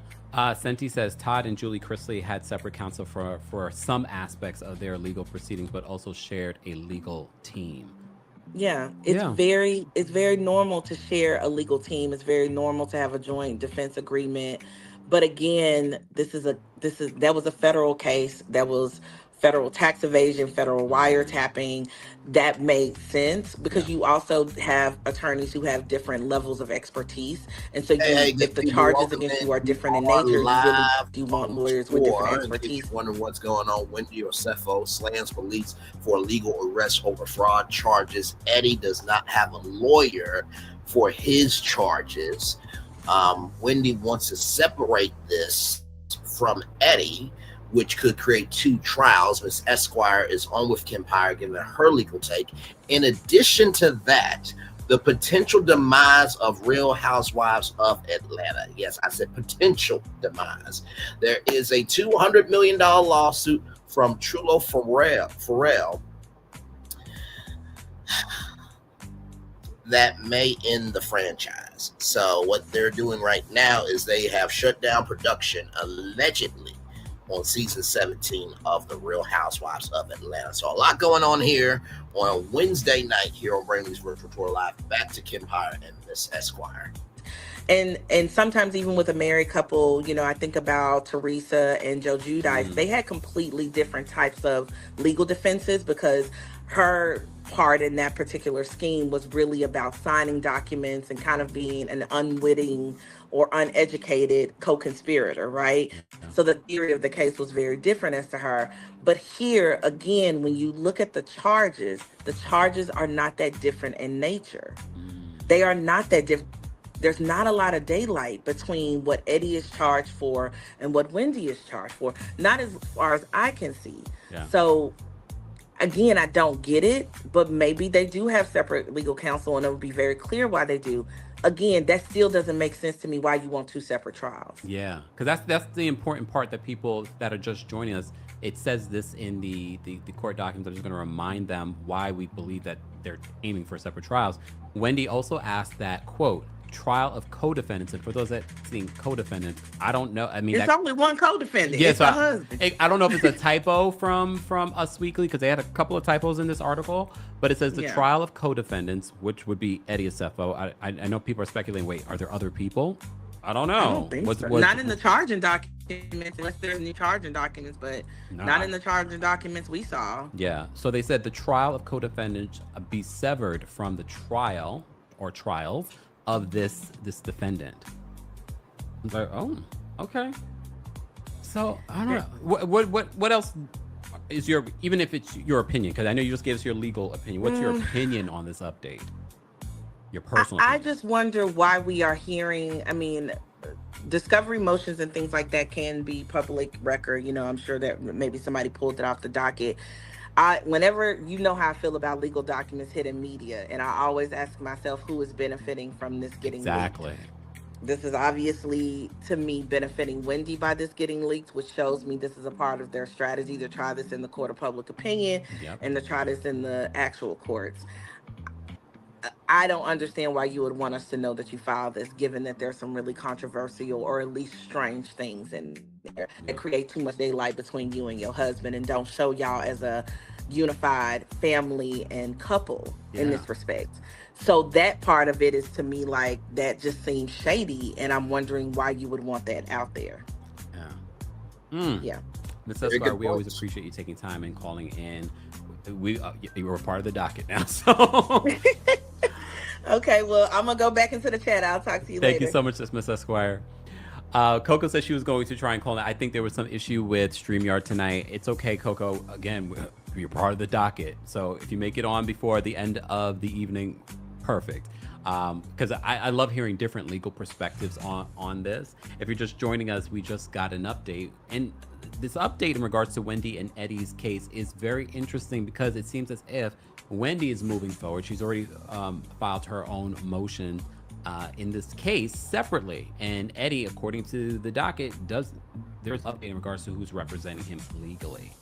Senti says Todd and Julie Chrisley had separate counsel for some aspects of their legal proceedings, but also shared a legal team. Yeah, it's very normal to share a legal team. It's very normal to have a joint defense agreement. But again, that was a federal case. That was federal tax evasion, federal wiretapping. That made sense because you also have attorneys who have different levels of expertise. And so if the charges against you are different in nature, you want lawyers with different expertise. Wondering what's going on, Wendy or Cepho slams police for illegal arrest over fraud charges. Eddie does not have a lawyer for his charges. Wendy wants to separate this from Eddie, which could create two trials. Ms. Esquire is on with Kempire, giving her legal take. In addition to that, the potential demise of Real Housewives of Atlanta. Yes, I said potential demise. There is a $200 million lawsuit from Trullo Ferrell that may end the franchise. So what they're doing right now is they have shut down production, allegedly, on season 17 of The Real Housewives of Atlanta. So a lot going on here on a Wednesday night here on Brainley's Virtual Tour Live. Back to Kempire and Miss Esquire. And sometimes even with a married couple, I think about Teresa and Joe Giudice, they had completely different types of legal defenses because her part in that particular scheme was really about signing documents and kind of being an unwitting or uneducated co-conspirator, right? So the theory of the case was very different as to her. But here, again, when you look at the charges are not that different in nature. They are not that different. There's not a lot of daylight between what Eddie is charged for and what Wendy is charged for, not as far as I can see. Yeah. So again, I don't get it, but maybe they do have separate legal counsel and it would be very clear why they do. Again, that still doesn't make sense to me why you want two separate trials. Yeah, because that's the important part that people that are just joining us, it says this in the court documents. I'm just going to remind them why we believe that they're aiming for separate trials. Wendy also asked that, quote, trial of co-defendants. And for those that think co-defendants, I don't know. I mean, It's only one co-defendant. Yeah, it's so the husband. I don't know if it's a typo from Us Weekly, because they had a couple of typos in this article, but it says the trial of co-defendants, which would be Eddie Acefo. I know people are speculating, wait, are there other people? I don't know. I don't think so. Not in the charging documents, unless there's new charging documents, but not in the charging documents we saw. Yeah. So they said the trial of co-defendants be severed from the trial or trials of this defendant. I was like, oh, okay. So I don't know. What else is your, even if it's your opinion, because I know you just gave us your legal opinion. What's your opinion on this update? Your personal I opinion. just wonder why we are hearing, I mean, discovery motions and things like that can be public record. You know, I'm sure that maybe somebody pulled it off the docket. Whenever, you know how I feel about legal documents hitting media, and I always ask myself who is benefiting from this getting exactly leaked. This is obviously, to me, benefiting Wendy by this getting leaked, which shows me this is a part of their strategy to try this in the court of public opinion and to try this in the actual courts. I don't understand why you would want us to know that you filed this, given that there's some really controversial or at least strange things in there that create too much daylight between you and your husband and don't show y'all as a unified family and couple in this respect. So that part of it is, to me, like, that just seems shady, and I'm wondering why you would want that out there. Yeah. Ms. Esquire, we always appreciate you taking time and calling in. You were part of the docket now, so. Okay, well, I'm gonna go back into the chat. I'll talk to you later. Thank you so much, Ms. Esquire. Coco said she was going to try and call in. I think there was some issue with StreamYard tonight. It's okay, Coco. Again, you're part of the docket. So if you make it on before the end of the evening, perfect. Because I love hearing different legal perspectives on this. If you're just joining us, we just got an update. And this update in regards to Wendy and Eddie's case is very interesting, because it seems as if Wendy is moving forward. She's already filed her own motion in this case separately. And Eddie, according to the docket, there's an update in regards to who's representing him legally.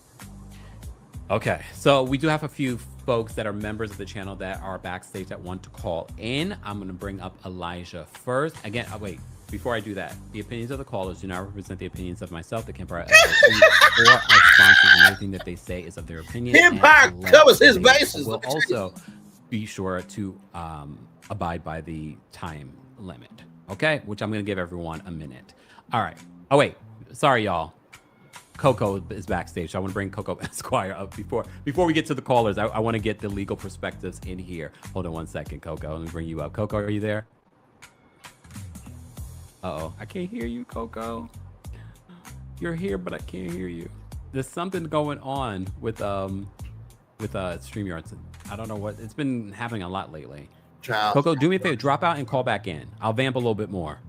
Okay, so we do have a few folks that are members of the channel that are backstage that want to call in. I'm going to bring up Elijah first. Again, wait, before I do that, the opinions of the callers do not represent the opinions of myself, the Empire, or our sponsors, and everything that they say is of their opinion. Empire covers his bases. We'll also be sure to abide by the time limit, okay? Which I'm going to give everyone a minute. All right. Oh, wait. Sorry, y'all. Coco is backstage, so I want to bring Coco Esquire up before we get to the callers. I want to get the legal perspectives in here. Hold on one second, Coco. Let me bring you up. Coco, are you there? Uh-oh, I can't hear you, Coco. You're here, but I can't hear you. There's something going on with StreamYard. I don't know what, it's been happening a lot lately. Coco, do me a favor, drop out and call back in. I'll vamp a little bit more.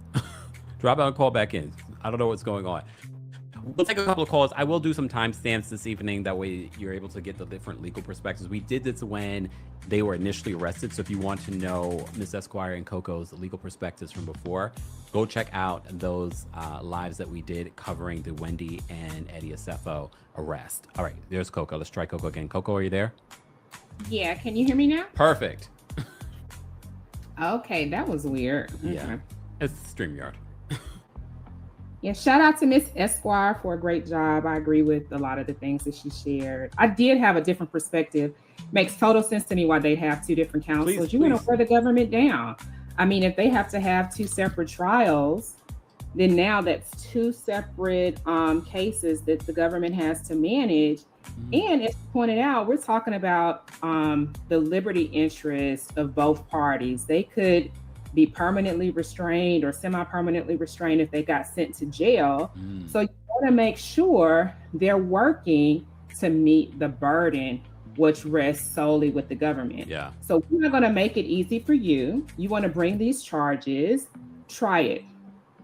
Drop out and call back in. I don't know what's going on. We'll take a couple of calls. I will do some timestamps this evening. That way you're able to get the different legal perspectives. We did this when they were initially arrested. So if you want to know Ms. Esquire and Coco's legal perspectives from before, go check out those lives that we did covering the Wendy and Eddie Acefo arrest. All right, there's Coco. Let's try Coco again. Coco, are you there? Yeah, can you hear me now? Perfect. Okay, that was weird. Yeah, it's StreamYard. Yeah, shout out to Miss Esquire for a great job. I agree with a lot of the things that she shared. I did have a different perspective. Makes total sense to me why they'd have two different counsels. You want to wear the government down. I mean, if they have to have two separate trials, then now that's two separate cases that the government has to manage. And as pointed out, we're talking about the liberty interest of both parties. They could be permanently restrained or semi-permanently restrained if they got sent to jail. So you want to make sure they're working to meet the burden, which rests solely with the government. Yeah. So we're not going to make it easy for you. You want to bring these charges, try it.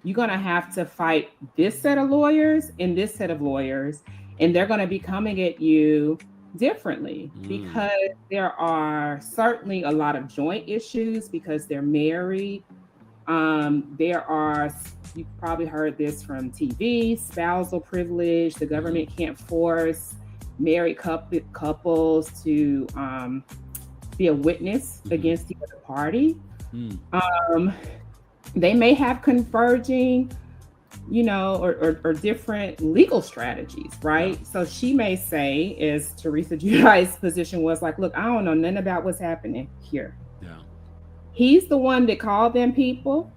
You're going to have to fight this set of lawyers and this set of lawyers, and they're going to be coming at you differently because there are certainly a lot of joint issues because they're married. There are, you've probably heard this from TV, spousal privilege. The government can't force married couples to be a witness against the other party. Mm. They may have converging, or different legal strategies, right? Yeah. So she may say, as Teresa Giudice's position was like, look, I don't know nothing about what's happening here. Yeah. He's the one that called them people.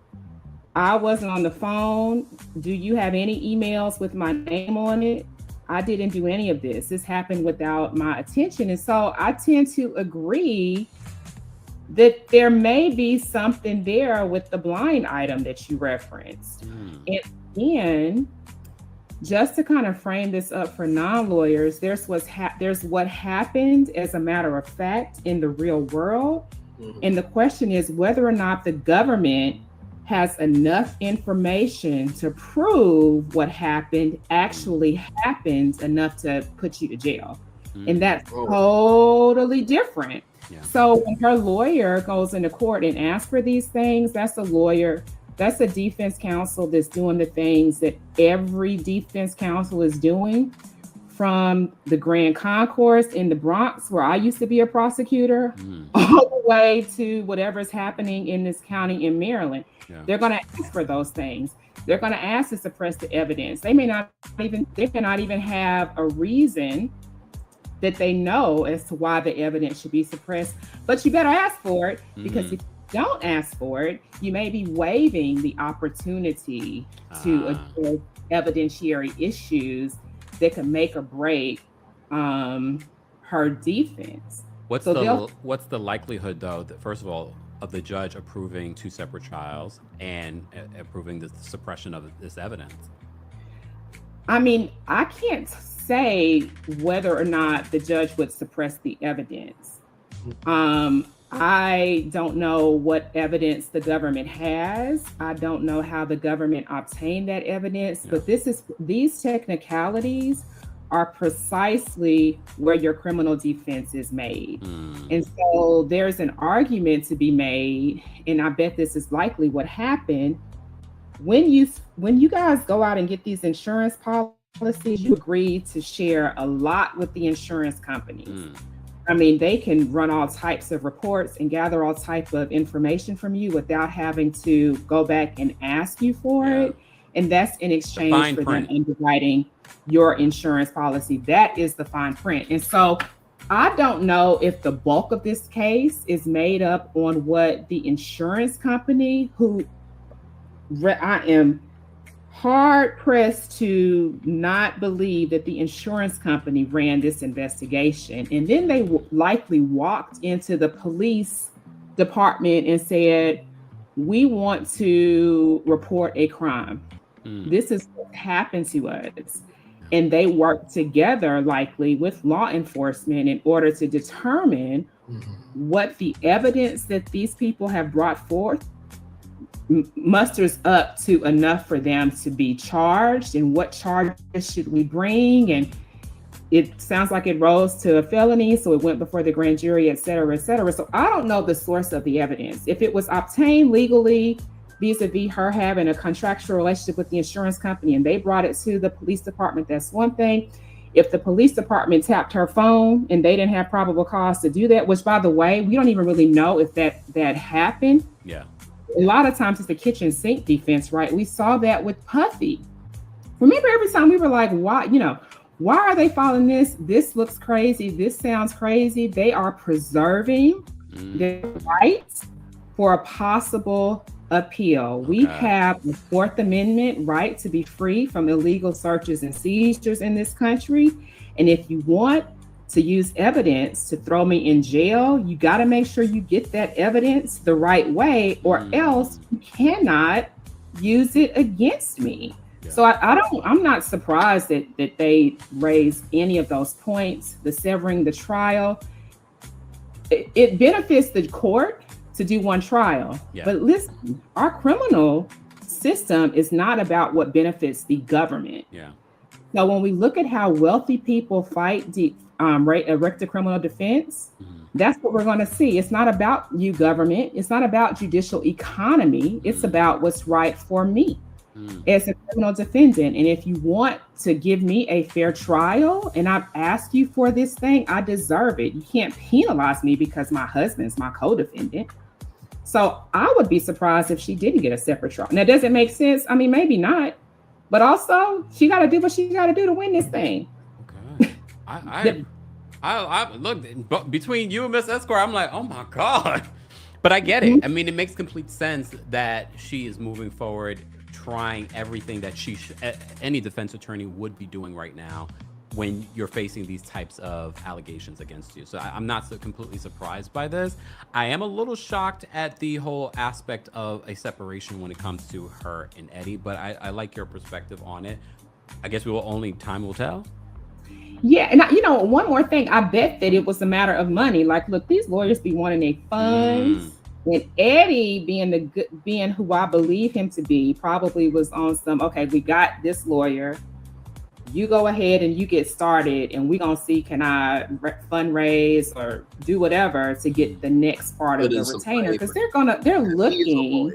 I wasn't on the phone. Do you have any emails with my name on it? I didn't do any of this. This happened without my attention. And so I tend to agree that there may be something there with the blind item that you referenced. And again, just to kind of frame this up for non-lawyers, there's what happened as a matter of fact in the real world. And the question is whether or not the government has enough information to prove what happened actually happened enough to put you to jail. And that's totally different. Yeah. So when her lawyer goes into court and asks for these things, that's a defense counsel that's doing the things that every defense counsel is doing, from the Grand Concourse in the Bronx, where I used to be a prosecutor, all the way to whatever's happening in this county in Maryland. Yeah. They're going to ask for those things. They're going to ask to suppress the evidence. They may not even have a reason that they know as to why the evidence should be suppressed, but you better ask for it, because if you don't ask for it, you may be waiving the opportunity to address evidentiary issues that can make or break her defense. What's the likelihood, though, that first of all, of the judge approving 2 separate trials and approving the suppression of this evidence? I mean, I can't say whether or not the judge would suppress the evidence. I don't know what evidence the government has. I don't know how the government obtained that evidence, but these technicalities are precisely where your criminal defense is made. And so there's an argument to be made, and I bet this is likely what happened. When you guys go out and get these insurance policies, you agree to share a lot with the insurance companies. I mean, they can run all types of reports and gather all type of information from you without having to go back and ask you for it. And that's in exchange for them underwriting your insurance policy. That is the fine print. And so I don't know if the bulk of this case is made up on what the insurance company, who I am hard pressed to not believe that the insurance company ran this investigation. And then they likely walked into the police department and said, we want to report a crime. This is what happened to us. And they worked together likely with law enforcement in order to determine what the evidence that these people have brought forth musters up to enough for them to be charged, and what charges should we bring. And it sounds like it rose to a felony, so it went before the grand jury, et cetera, et cetera. So I don't know the source of the evidence. If it was obtained legally vis-a-vis her having a contractual relationship with the insurance company and they brought it to the police department, that's one thing. If the police department tapped her phone and they didn't have probable cause to do that, which, by the way, we don't even really know if that happened. Yeah. A lot of times it's the kitchen sink defense, right? We saw that with Puffy. Remember, every time we were like, why are they following this? This looks crazy. This sounds crazy. They are preserving their rights for a possible appeal. We have the Fourth Amendment right to be free from illegal searches and seizures in this country. And if you want to use evidence to throw me in jail, you got to make sure you get that evidence the right way, or else you cannot use it against me. Yeah. So I'm not surprised that they raised any of those points. The severing the trial, it benefits the court to do one trial. Yeah. But listen, our criminal system is not about what benefits the government. Yeah. So when we look at how wealthy people fight erect a criminal defense, that's what we're going to see. It's not about you, government. It's not about judicial economy. It's about what's right for me. as a criminal defendant. And if you want to give me a fair trial and I've asked you for this thing, I deserve it. You can't penalize me because my husband's my co-defendant. So I would be surprised if she didn't get a separate trial. Now, does it make sense? I mean, maybe not, but also she got to do what she got to do to win this thing. Okay. I look, between you and Miss Esquire, I'm like, oh my God. But I get it. I mean, it makes complete sense that she is moving forward, trying everything that any defense attorney would be doing right now when you're facing these types of allegations against you. So I'm not so completely surprised by this. I am a little shocked at the whole aspect of a separation when it comes to her and Eddie, but I like your perspective on it. I guess time will tell. Yeah, and one more thing, I bet that it was a matter of money. Like, look, these lawyers be wanting their funds. And Eddie, being who I believe him to be, probably was on some, okay, we got this lawyer. You go ahead and you get started, and we're gonna see, can I fundraise or do whatever to get the next part of the retainer? Because they're looking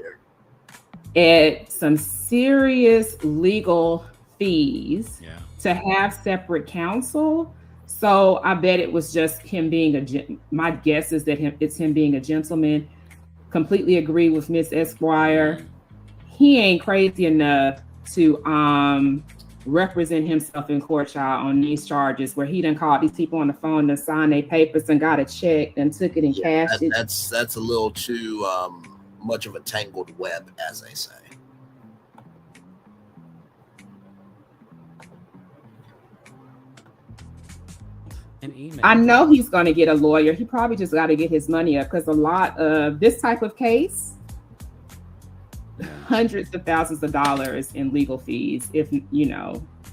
at some serious legal fees to have separate counsel. So I bet it was just him being my guess is that it's him being a gentleman. Completely agree with Miss Esquire. He ain't crazy enough to represent himself in court, child, on these charges where he done called these people on the phone to sign their papers and got a check and took it and cashed it. That's a little too much of a tangled web, as they say. I know he's going to get a lawyer. He probably just got to get his money up, because a lot of this type of case, hundreds of thousands of dollars in legal fees. If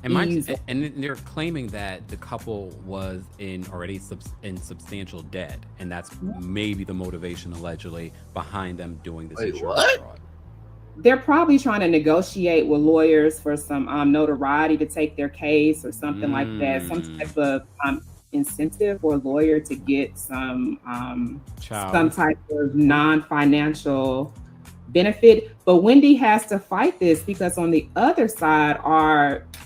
and they're claiming that the couple was already in substantial debt, and that's maybe the motivation allegedly behind them doing this insurance fraud. They're probably trying to negotiate with lawyers for some notoriety to take their case or something like that. Some type of incentive for a lawyer to get some type of non-financial benefit. But Wendy has to fight this, because on the other side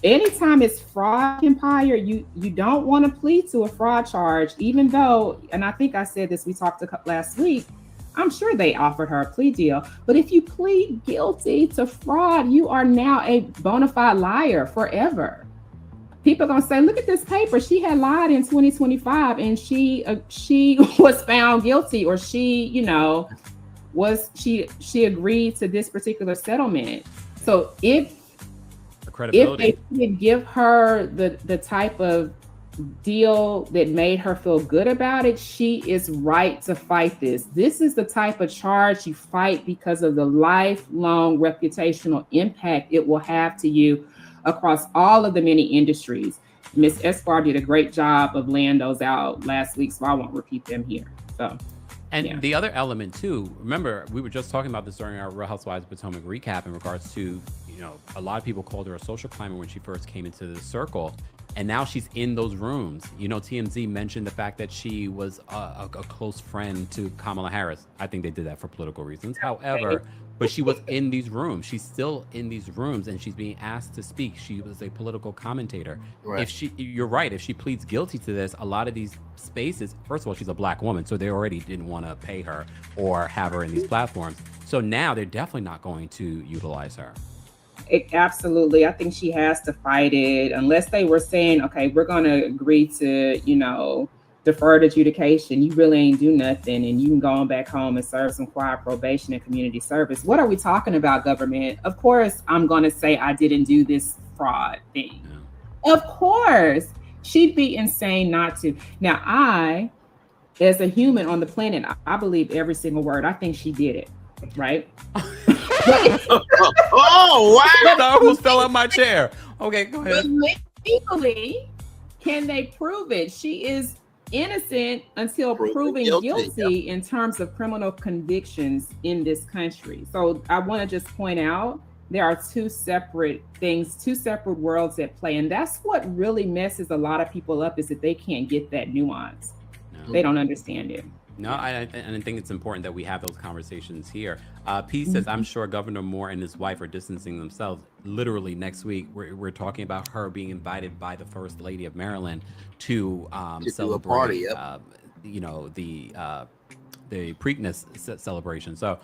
anytime it's fraud, Empire, you don't want to plead to a fraud charge, even though, and I think I said this, we talked last week, I'm sure they offered her a plea deal. But if you plead guilty to fraud, you are now a bona fide liar forever. People are gonna say, look at this paper. She had lied in 2025 and she was found guilty, or she agreed to this particular settlement. So if they didn't give her the type of deal that made her feel good about it, she is right to fight this. This is the type of charge you fight because of the lifelong reputational impact it will have to you across all of the many industries. Miss Esquire did a great job of laying those out last week, so I won't repeat them here. So, the other element too, remember, we were just talking about this during our Real Housewives of Potomac recap in regards to, a lot of people called her a social climber when she first came into the circle. And now she's in those rooms. TMZ mentioned the fact that she was a close friend to Kamala Harris. I think they did that for political reasons. However, but she was in these rooms. She's still in these rooms, and she's being asked to speak. She was a political commentator. Right. You're right. If she pleads guilty to this, a lot of these spaces, first of all, she's a Black woman, so they already didn't want to pay her or have her in these platforms. So now they're definitely not going to utilize her. Absolutely. I think she has to fight it, unless they were saying, okay, we're going to agree to, deferred adjudication. You really ain't do nothing, and you can go on back home and serve some quiet probation and community service. What are we talking about, government? Of course, I'm going to say I didn't do this fraud thing. Yeah. Of course. She'd be insane not to. Now, I, as a human on the planet, I believe every single word. I think she did it, right? Oh, wow. I almost fell out my chair. Okay, go ahead. But legally, can they prove it? She is innocent until proven guilty in terms of criminal convictions in this country. So I want to just point out there are two separate things, two separate worlds at play. And that's what really messes a lot of people up, is that they can't get that nuance. They don't understand it. No, I think it's important that we have those conversations here. P says, I'm sure Governor Moore and his wife are distancing themselves. Literally next week, we're talking about her being invited by the First Lady of Maryland to celebrate, do a party, the Preakness celebration. So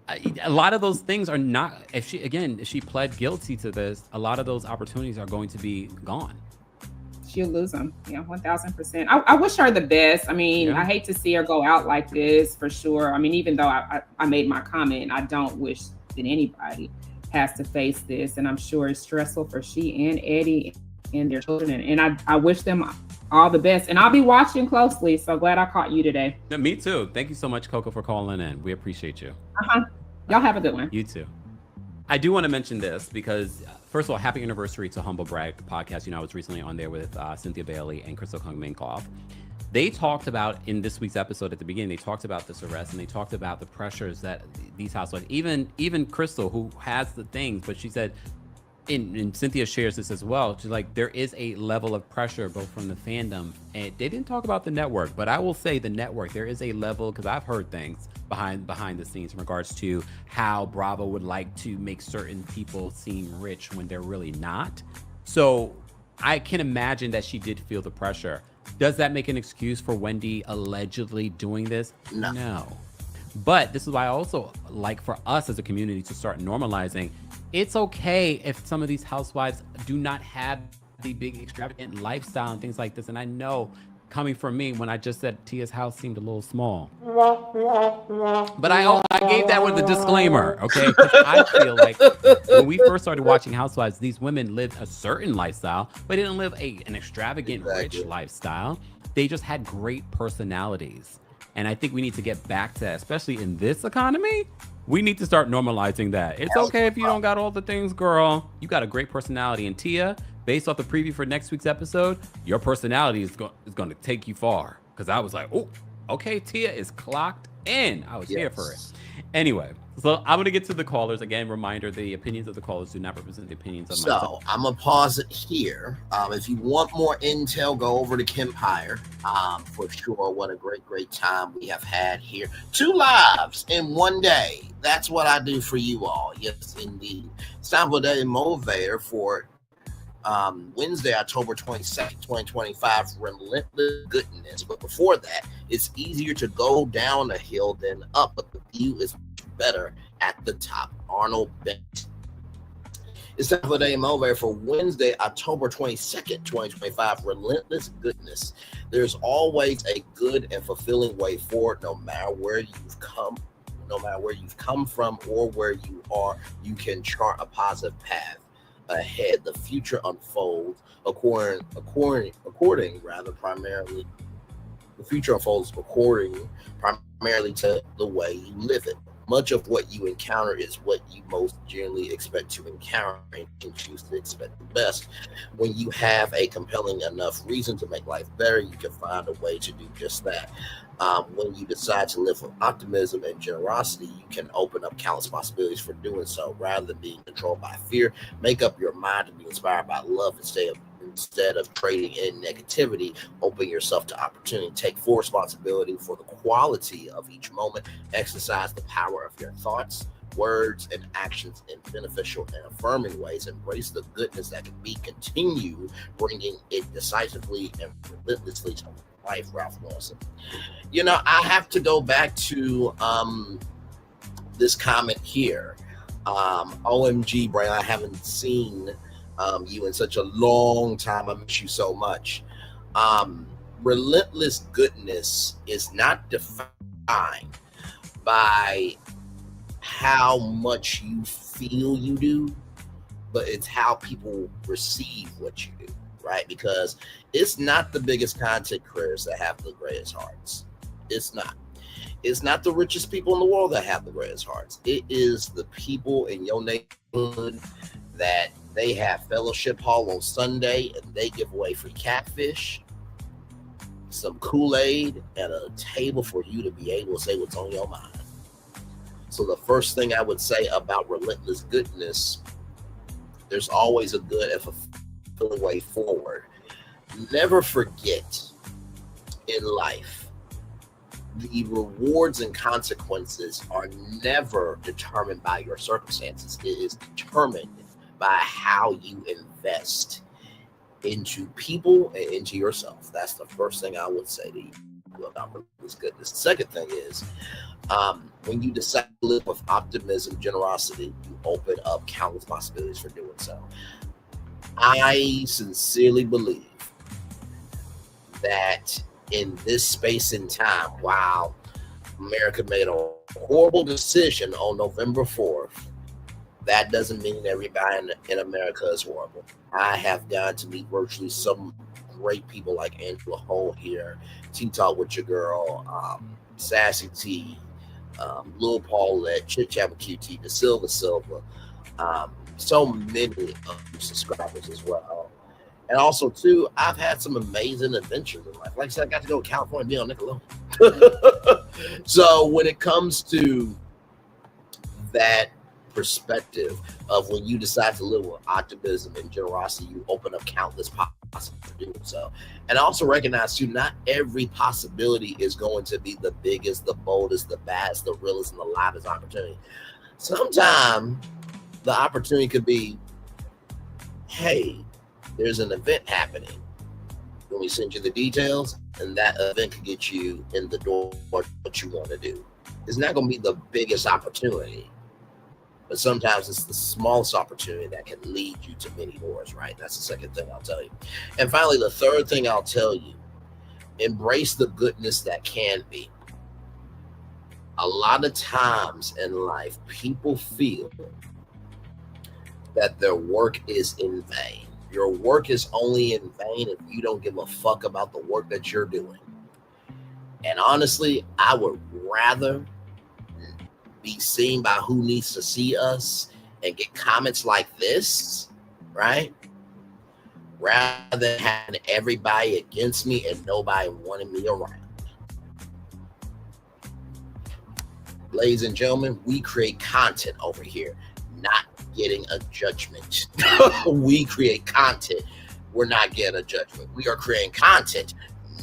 a lot of those things are not, if she pled guilty to this, a lot of those opportunities are going to be gone. She'll lose them. Yeah, 1000%. I wish her the best. I mean, I hate to see her go out like this for sure. I mean, even though I made my comment, I don't wish that anybody has to face this. And I'm sure it's stressful for she and Eddie and their children. And I wish them all the best. And I'll be watching closely. So glad I caught you today. Yeah, me too. Thank you so much, Coco, for calling in. We appreciate you. Y'all have a good one. You too. I do want to mention this because, first of all, happy anniversary to Humble Brag podcast. You know, I was recently on there with Cynthia Bailey and Crystal Kung-Minkoff. They talked about, in this week's episode at the beginning, they talked about this arrest and they talked about the pressures that these housewives, even Crystal, who has the things, but she said, and Cynthia shares this as well, she's like, there is a level of pressure both from the fandom, and they didn't talk about the network, but I will say the network, there is a level, because I've heard things behind the scenes in regards to how Bravo would like to make certain people seem rich when they're really not. So I can imagine that she did feel the pressure. Does that make an excuse for Wendy allegedly doing this? No. But this is why I also like for us as a community to start normalizing. It's okay if some of these housewives do not have the big extravagant lifestyle and things like this. And I know, coming from me, when I just said Tia's house seemed a little small, but I gave that with a disclaimer, okay? Because I feel like when we first started watching Housewives, these women lived a certain lifestyle, but they didn't live an extravagant, rich lifestyle. They just had great personalities. And I think we need to get back to that, especially in this economy. We need to start normalizing that. It's okay if you don't got all the things, girl. You got a great personality. And Tia, based off the preview for next week's episode, your personality is going to take you far. Because I was like, oh, okay, Tia is clocked in. I was here for it. Anyway, so I'm going to get to the callers. Again, reminder, the opinions of the callers do not represent the opinions of myself. So I'm going to pause it here. If you want more intel, go over to Kempire. For sure, what a great time we have had here. 2 lives in one day. That's what I do for you all. Yes, indeed. It's time for the motivator for Wednesday, October 22nd, 2025, Relentless Goodness. But before that, it's easier to go down a hill than up, but the view is better at the top. Arnold Bennett. It's time for the motivator for Wednesday, October 22nd, 2025, Relentless Goodness. There's always a good and fulfilling way forward, no matter where you've come from or where you are. You can chart a positive path ahead. The future unfolds primarily to the way you live it. Much of what you encounter is what you most generally expect to encounter, and can choose to expect the best. When you have a compelling enough reason to make life better, you can find a way to do just that. When you decide to live with optimism and generosity, you can open up countless possibilities for doing so. Rather than being controlled by fear, make up your mind to be inspired by love instead of trading in negativity. Open yourself to opportunity. Take full responsibility for the quality of each moment. Exercise the power of your thoughts, words, and actions in beneficial and affirming ways. Embrace the goodness that can be. Continue bringing it decisively and relentlessly to life. Ralph Wilson. You know, I have to go back to this comment here. OMG, Braylon, I haven't seen you in such a long time. I miss you so much. Relentless goodness is not defined by how much you feel you do, but it's how people receive what you do, right? Because it's not the biggest content creators that have the greatest hearts. It's not. It's not the richest people in the world that have the greatest hearts. It is the people in your neighborhood that they have fellowship hall on Sunday and they give away free catfish, some Kool-Aid, and a table for you to be able to say what's on your mind. So the first thing I would say about relentless goodness, there's always a good and fulfilling way forward. Never forget in life, the rewards and consequences are never determined by your circumstances. It is determined by how you invest into people and into yourself. That's the first thing I would say to you about this goodness. The second thing is, when you decide to live with optimism, generosity, you open up countless possibilities for doing so. I sincerely believe that in this space and time, while America made a horrible decision on November 4th, that doesn't mean everybody in America is horrible. I have gotten to meet virtually some great people like Angela Ho here, Tea Talk with Your Girl, Sassy T, Lil Paulette, Chit Chat with QT, the Silver, so many subscribers as well. And also, too, I've had some amazing adventures in life. Like I said, I got to go to California and be on Nickelodeon. So when it comes to that perspective of when you decide to live with optimism and generosity, you open up countless possibilities for doing so. And also recognize, too, not every possibility is going to be the biggest, the boldest, the baddest, the realest, and the livest opportunity. Sometimes the opportunity could be, hey, there's an event happening. When we send you the details, and that event could get you in the door what you want to do. It's not going to be the biggest opportunity, but sometimes it's the smallest opportunity that can lead you to many doors, right? That's the second thing I'll tell you. And finally, the third thing I'll tell you, embrace the goodness that can be. A lot of times in life, people feel that their work is in vain. Your work is only in vain if you don't give a fuck about the work that you're doing. And honestly, I would rather be seen by who needs to see us and get comments like this, right? Rather than having everybody against me and nobody wanting me around. Ladies and gentlemen, we create content over here, not getting a judgment. We create content. We're not getting a judgment. We are creating content,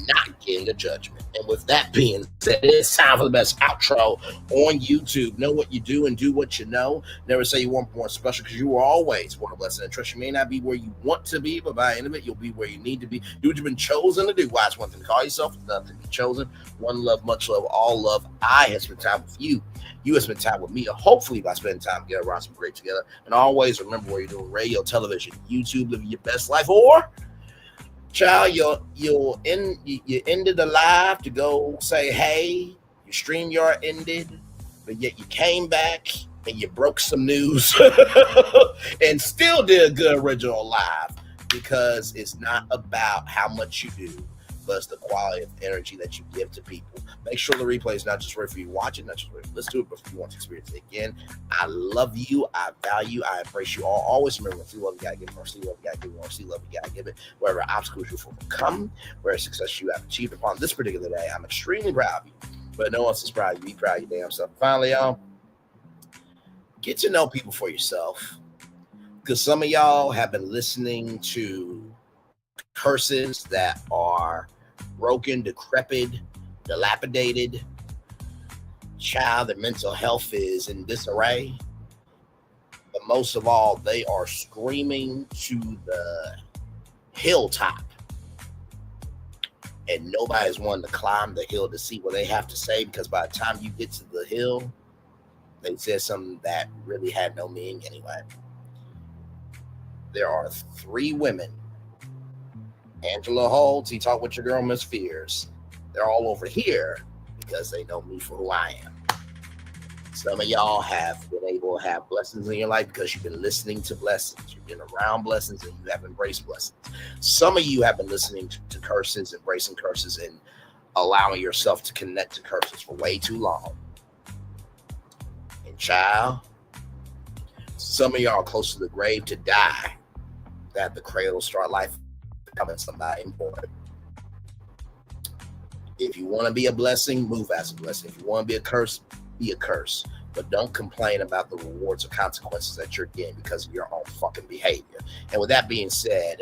not getting a judgment. And with that being said, it's time for the best outro on YouTube. Know what you do and do what you know. Never say you weren't born special, because you were always born a blessing and trust. You may not be where you want to be, but by the end of it, you'll be where you need to be. Do what you've been chosen to do. Why? It's one thing to call yourself, another thing to be chosen. One love, much love, all love. I have spent time with you. You have spent time with me. Hopefully, by spending time together, we're some great together. And always remember where you're doing radio, television, YouTube, living your best life, or child, you ended the live to go say, hey, your StreamYard ended, but yet you came back and you broke some news and still did a good original live, because it's not about how much you do, but it's the quality of energy that you give to people. Make sure the replay is not just right for you watch it, not just right for you listen to it, but if you want to experience it again. I love you. I value. I embrace you all. Always remember, when see love, you gotta give more. See love, you gotta give more. See love, you gotta give it. Wherever obstacles you've overcome, wherever success you have achieved upon this particular day, I'm extremely proud of you. But no one else is proud of you. Be proud of your damn self. Finally, y'all, get to know people for yourself, because some of y'all have been listening to curses that are broken, decrepit, dilapidated. Child, their mental health is in disarray. But most of all, they are screaming to the hilltop. And nobody's wanting to climb the hill to see what they have to say, because by the time you get to the hill, they said something that really had no meaning anyway. There are 3 women, Angela Ho, Tea Talk with Your Girl, Miss Fears. They're all over here because they know me for who I am. Some of y'all have been able to have blessings in your life because you've been listening to blessings. You've been around blessings and you have embraced blessings. Some of you have been listening to curses, embracing curses, and allowing yourself to connect to curses for way too long. And child, some of y'all are close to the grave to die, that the cradle start life becoming somebody important. If you want to be a blessing, move as a blessing. If you want to be a curse, be a curse. But don't complain about the rewards or consequences that you're getting because of your own fucking behavior. And with that being said,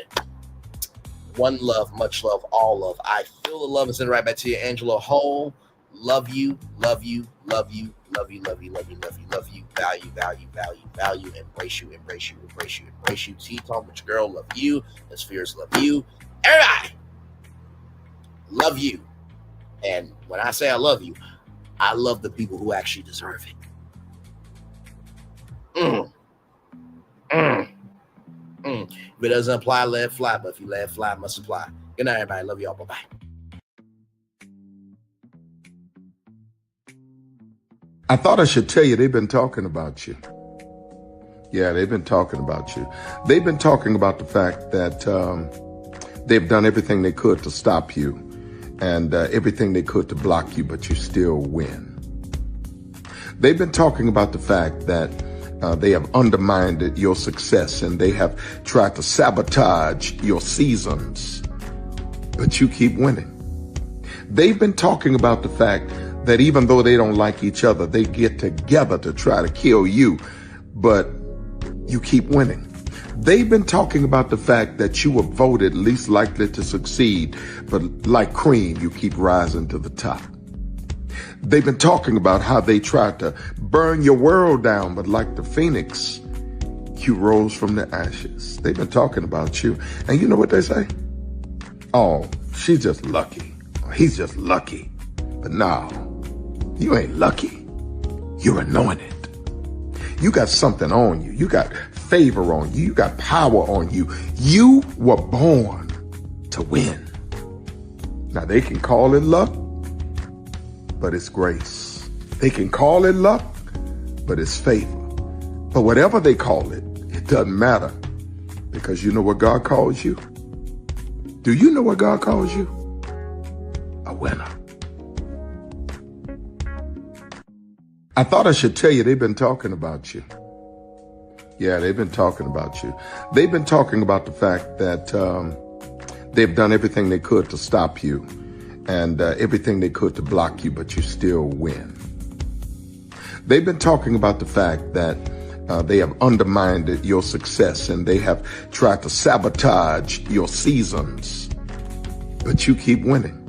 One love, much love, all love. I feel the love and send it right back to you, Angela Hole. Love you, love you, love you, love you, love you, love you, love you, love you. Value, value, value, value. Embrace you, embrace you, embrace you, embrace you. T-Talk with your girl, love you. Miss Fierce, love you. Everybody, love you. And when I say I love you, I love the people who actually deserve it. If it doesn't apply, let it fly. But if you let it fly, it must apply. Good night, everybody. Love y'all. Bye-bye. I thought I should tell you they've been talking about you. Yeah, they've been talking about you. They've been talking about the fact that they've done everything they could to stop you and everything they could to block you, but you still win. They've been talking about the fact that they have undermined your success and they have tried to sabotage your seasons, but you keep winning. They've been talking about the fact that even though they don't like each other, they get together to try to kill you, but you keep winning. They've been talking about the fact that you were voted least likely to succeed, but like cream, you keep rising to the top. They've been talking about how they tried to burn your world down, but like the phoenix, you rose from the ashes. They've been talking about you. And you know what they say? Oh, she's just lucky. He's just lucky. But no, you ain't lucky. You're anointed. You got something on you. You got favor on you. You got power on you. You were born to win. Now they can call it luck, but it's grace. They can call it luck, but it's favor. But whatever they call it, it doesn't matter, because you know what God calls you? Do you know what God calls you? A winner. I thought I should tell you they've been talking about you. Yeah, they've been talking about you. They've been talking about the fact that they've done everything they could to stop you and everything they could to block you, but you still win. They've been talking about the fact that they have undermined your success and they have tried to sabotage your seasons, but you keep winning.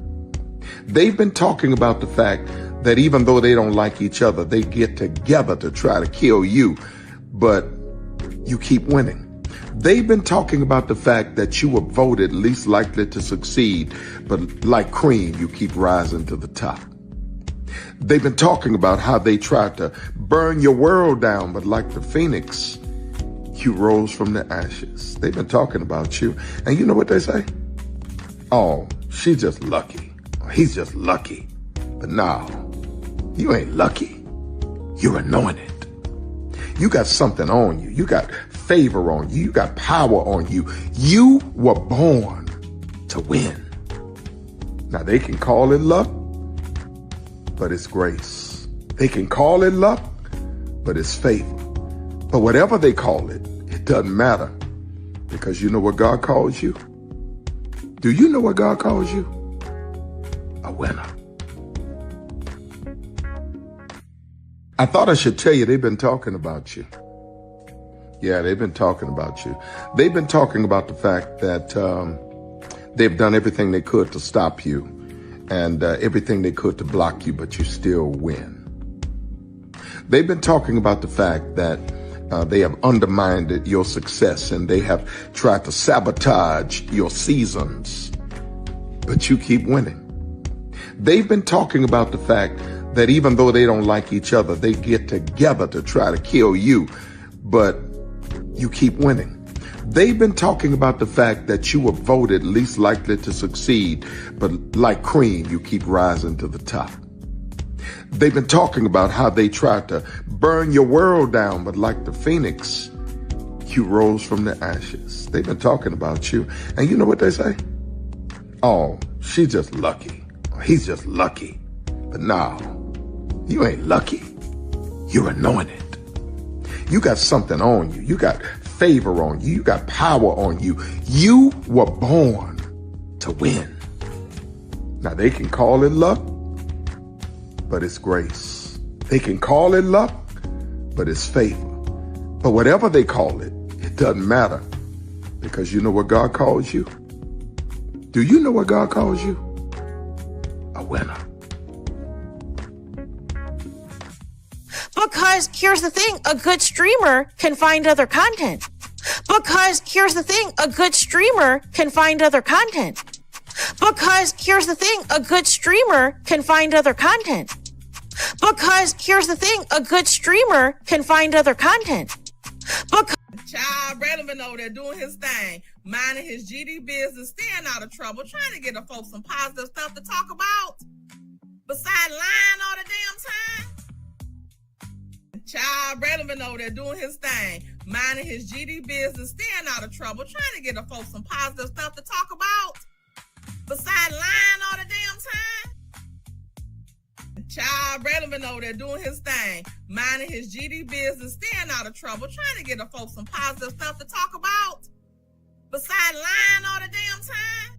They've been talking about the fact that even though they don't like each other, they get together to try to kill you, but you keep winning. They've been talking about the fact that you were voted least likely to succeed, but like cream, you keep rising to the top. They've been talking about how they tried to burn your world down, but like the phoenix, you rose from the ashes. They've been talking about you. And you know what they say? Oh, she's just lucky. He's just lucky. But no, you ain't lucky. You're anointed. You got something on you. You got favor on you. You got power on you. You were born to win. Now they can call it luck, but it's grace. They can call it luck, but it's favor. But whatever they call it, it doesn't matter, because you know what God calls you? Do you know what God calls you? A winner. I thought I should tell you they've been talking about you. Yeah, they've been talking about you. They've been talking about the fact that they've done everything they could to stop you and everything they could to block you, but you still win. They've been talking about the fact that they have undermined your success and they have tried to sabotage your seasons, but you keep winning. They've been talking about the fact that even though they don't like each other, they get together to try to kill you, but you keep winning. They've been talking about the fact that you were voted least likely to succeed, but like cream, you keep rising to the top. They've been talking about how they tried to burn your world down, but like the phoenix, you rose from the ashes. They've been talking about you. And you know what they say? Oh, she's just lucky. He's just lucky. But no, you ain't lucky. You're anointed. You got something on you. You got favor on you. You got power on you. You were born to win. Now they can call it luck, but it's grace. They can call it luck, but it's favor. But whatever they call it, it doesn't matter, because you know what God calls you? Do you know what God calls you? A winner. Because here's the thing, a good streamer can find other content. Because here's the thing, a good streamer can find other content. Because here's the thing, a good streamer can find other content. Because here's the thing, a good streamer can find other content. Because Child Relevant over there doing his thing, minding his GD business, staying out of trouble, trying to get the folks some positive stuff to talk about. Besides lying all the damn time. Child Relevant over there doing his thing, minding his GD business, staying out of trouble, trying to get the folks some positive stuff to talk about. Besides lying all the damn time. Child Relevant over there doing his thing, minding his GD business, staying out of trouble, trying to get the folks some positive stuff to talk about. Besides lying all the damn time.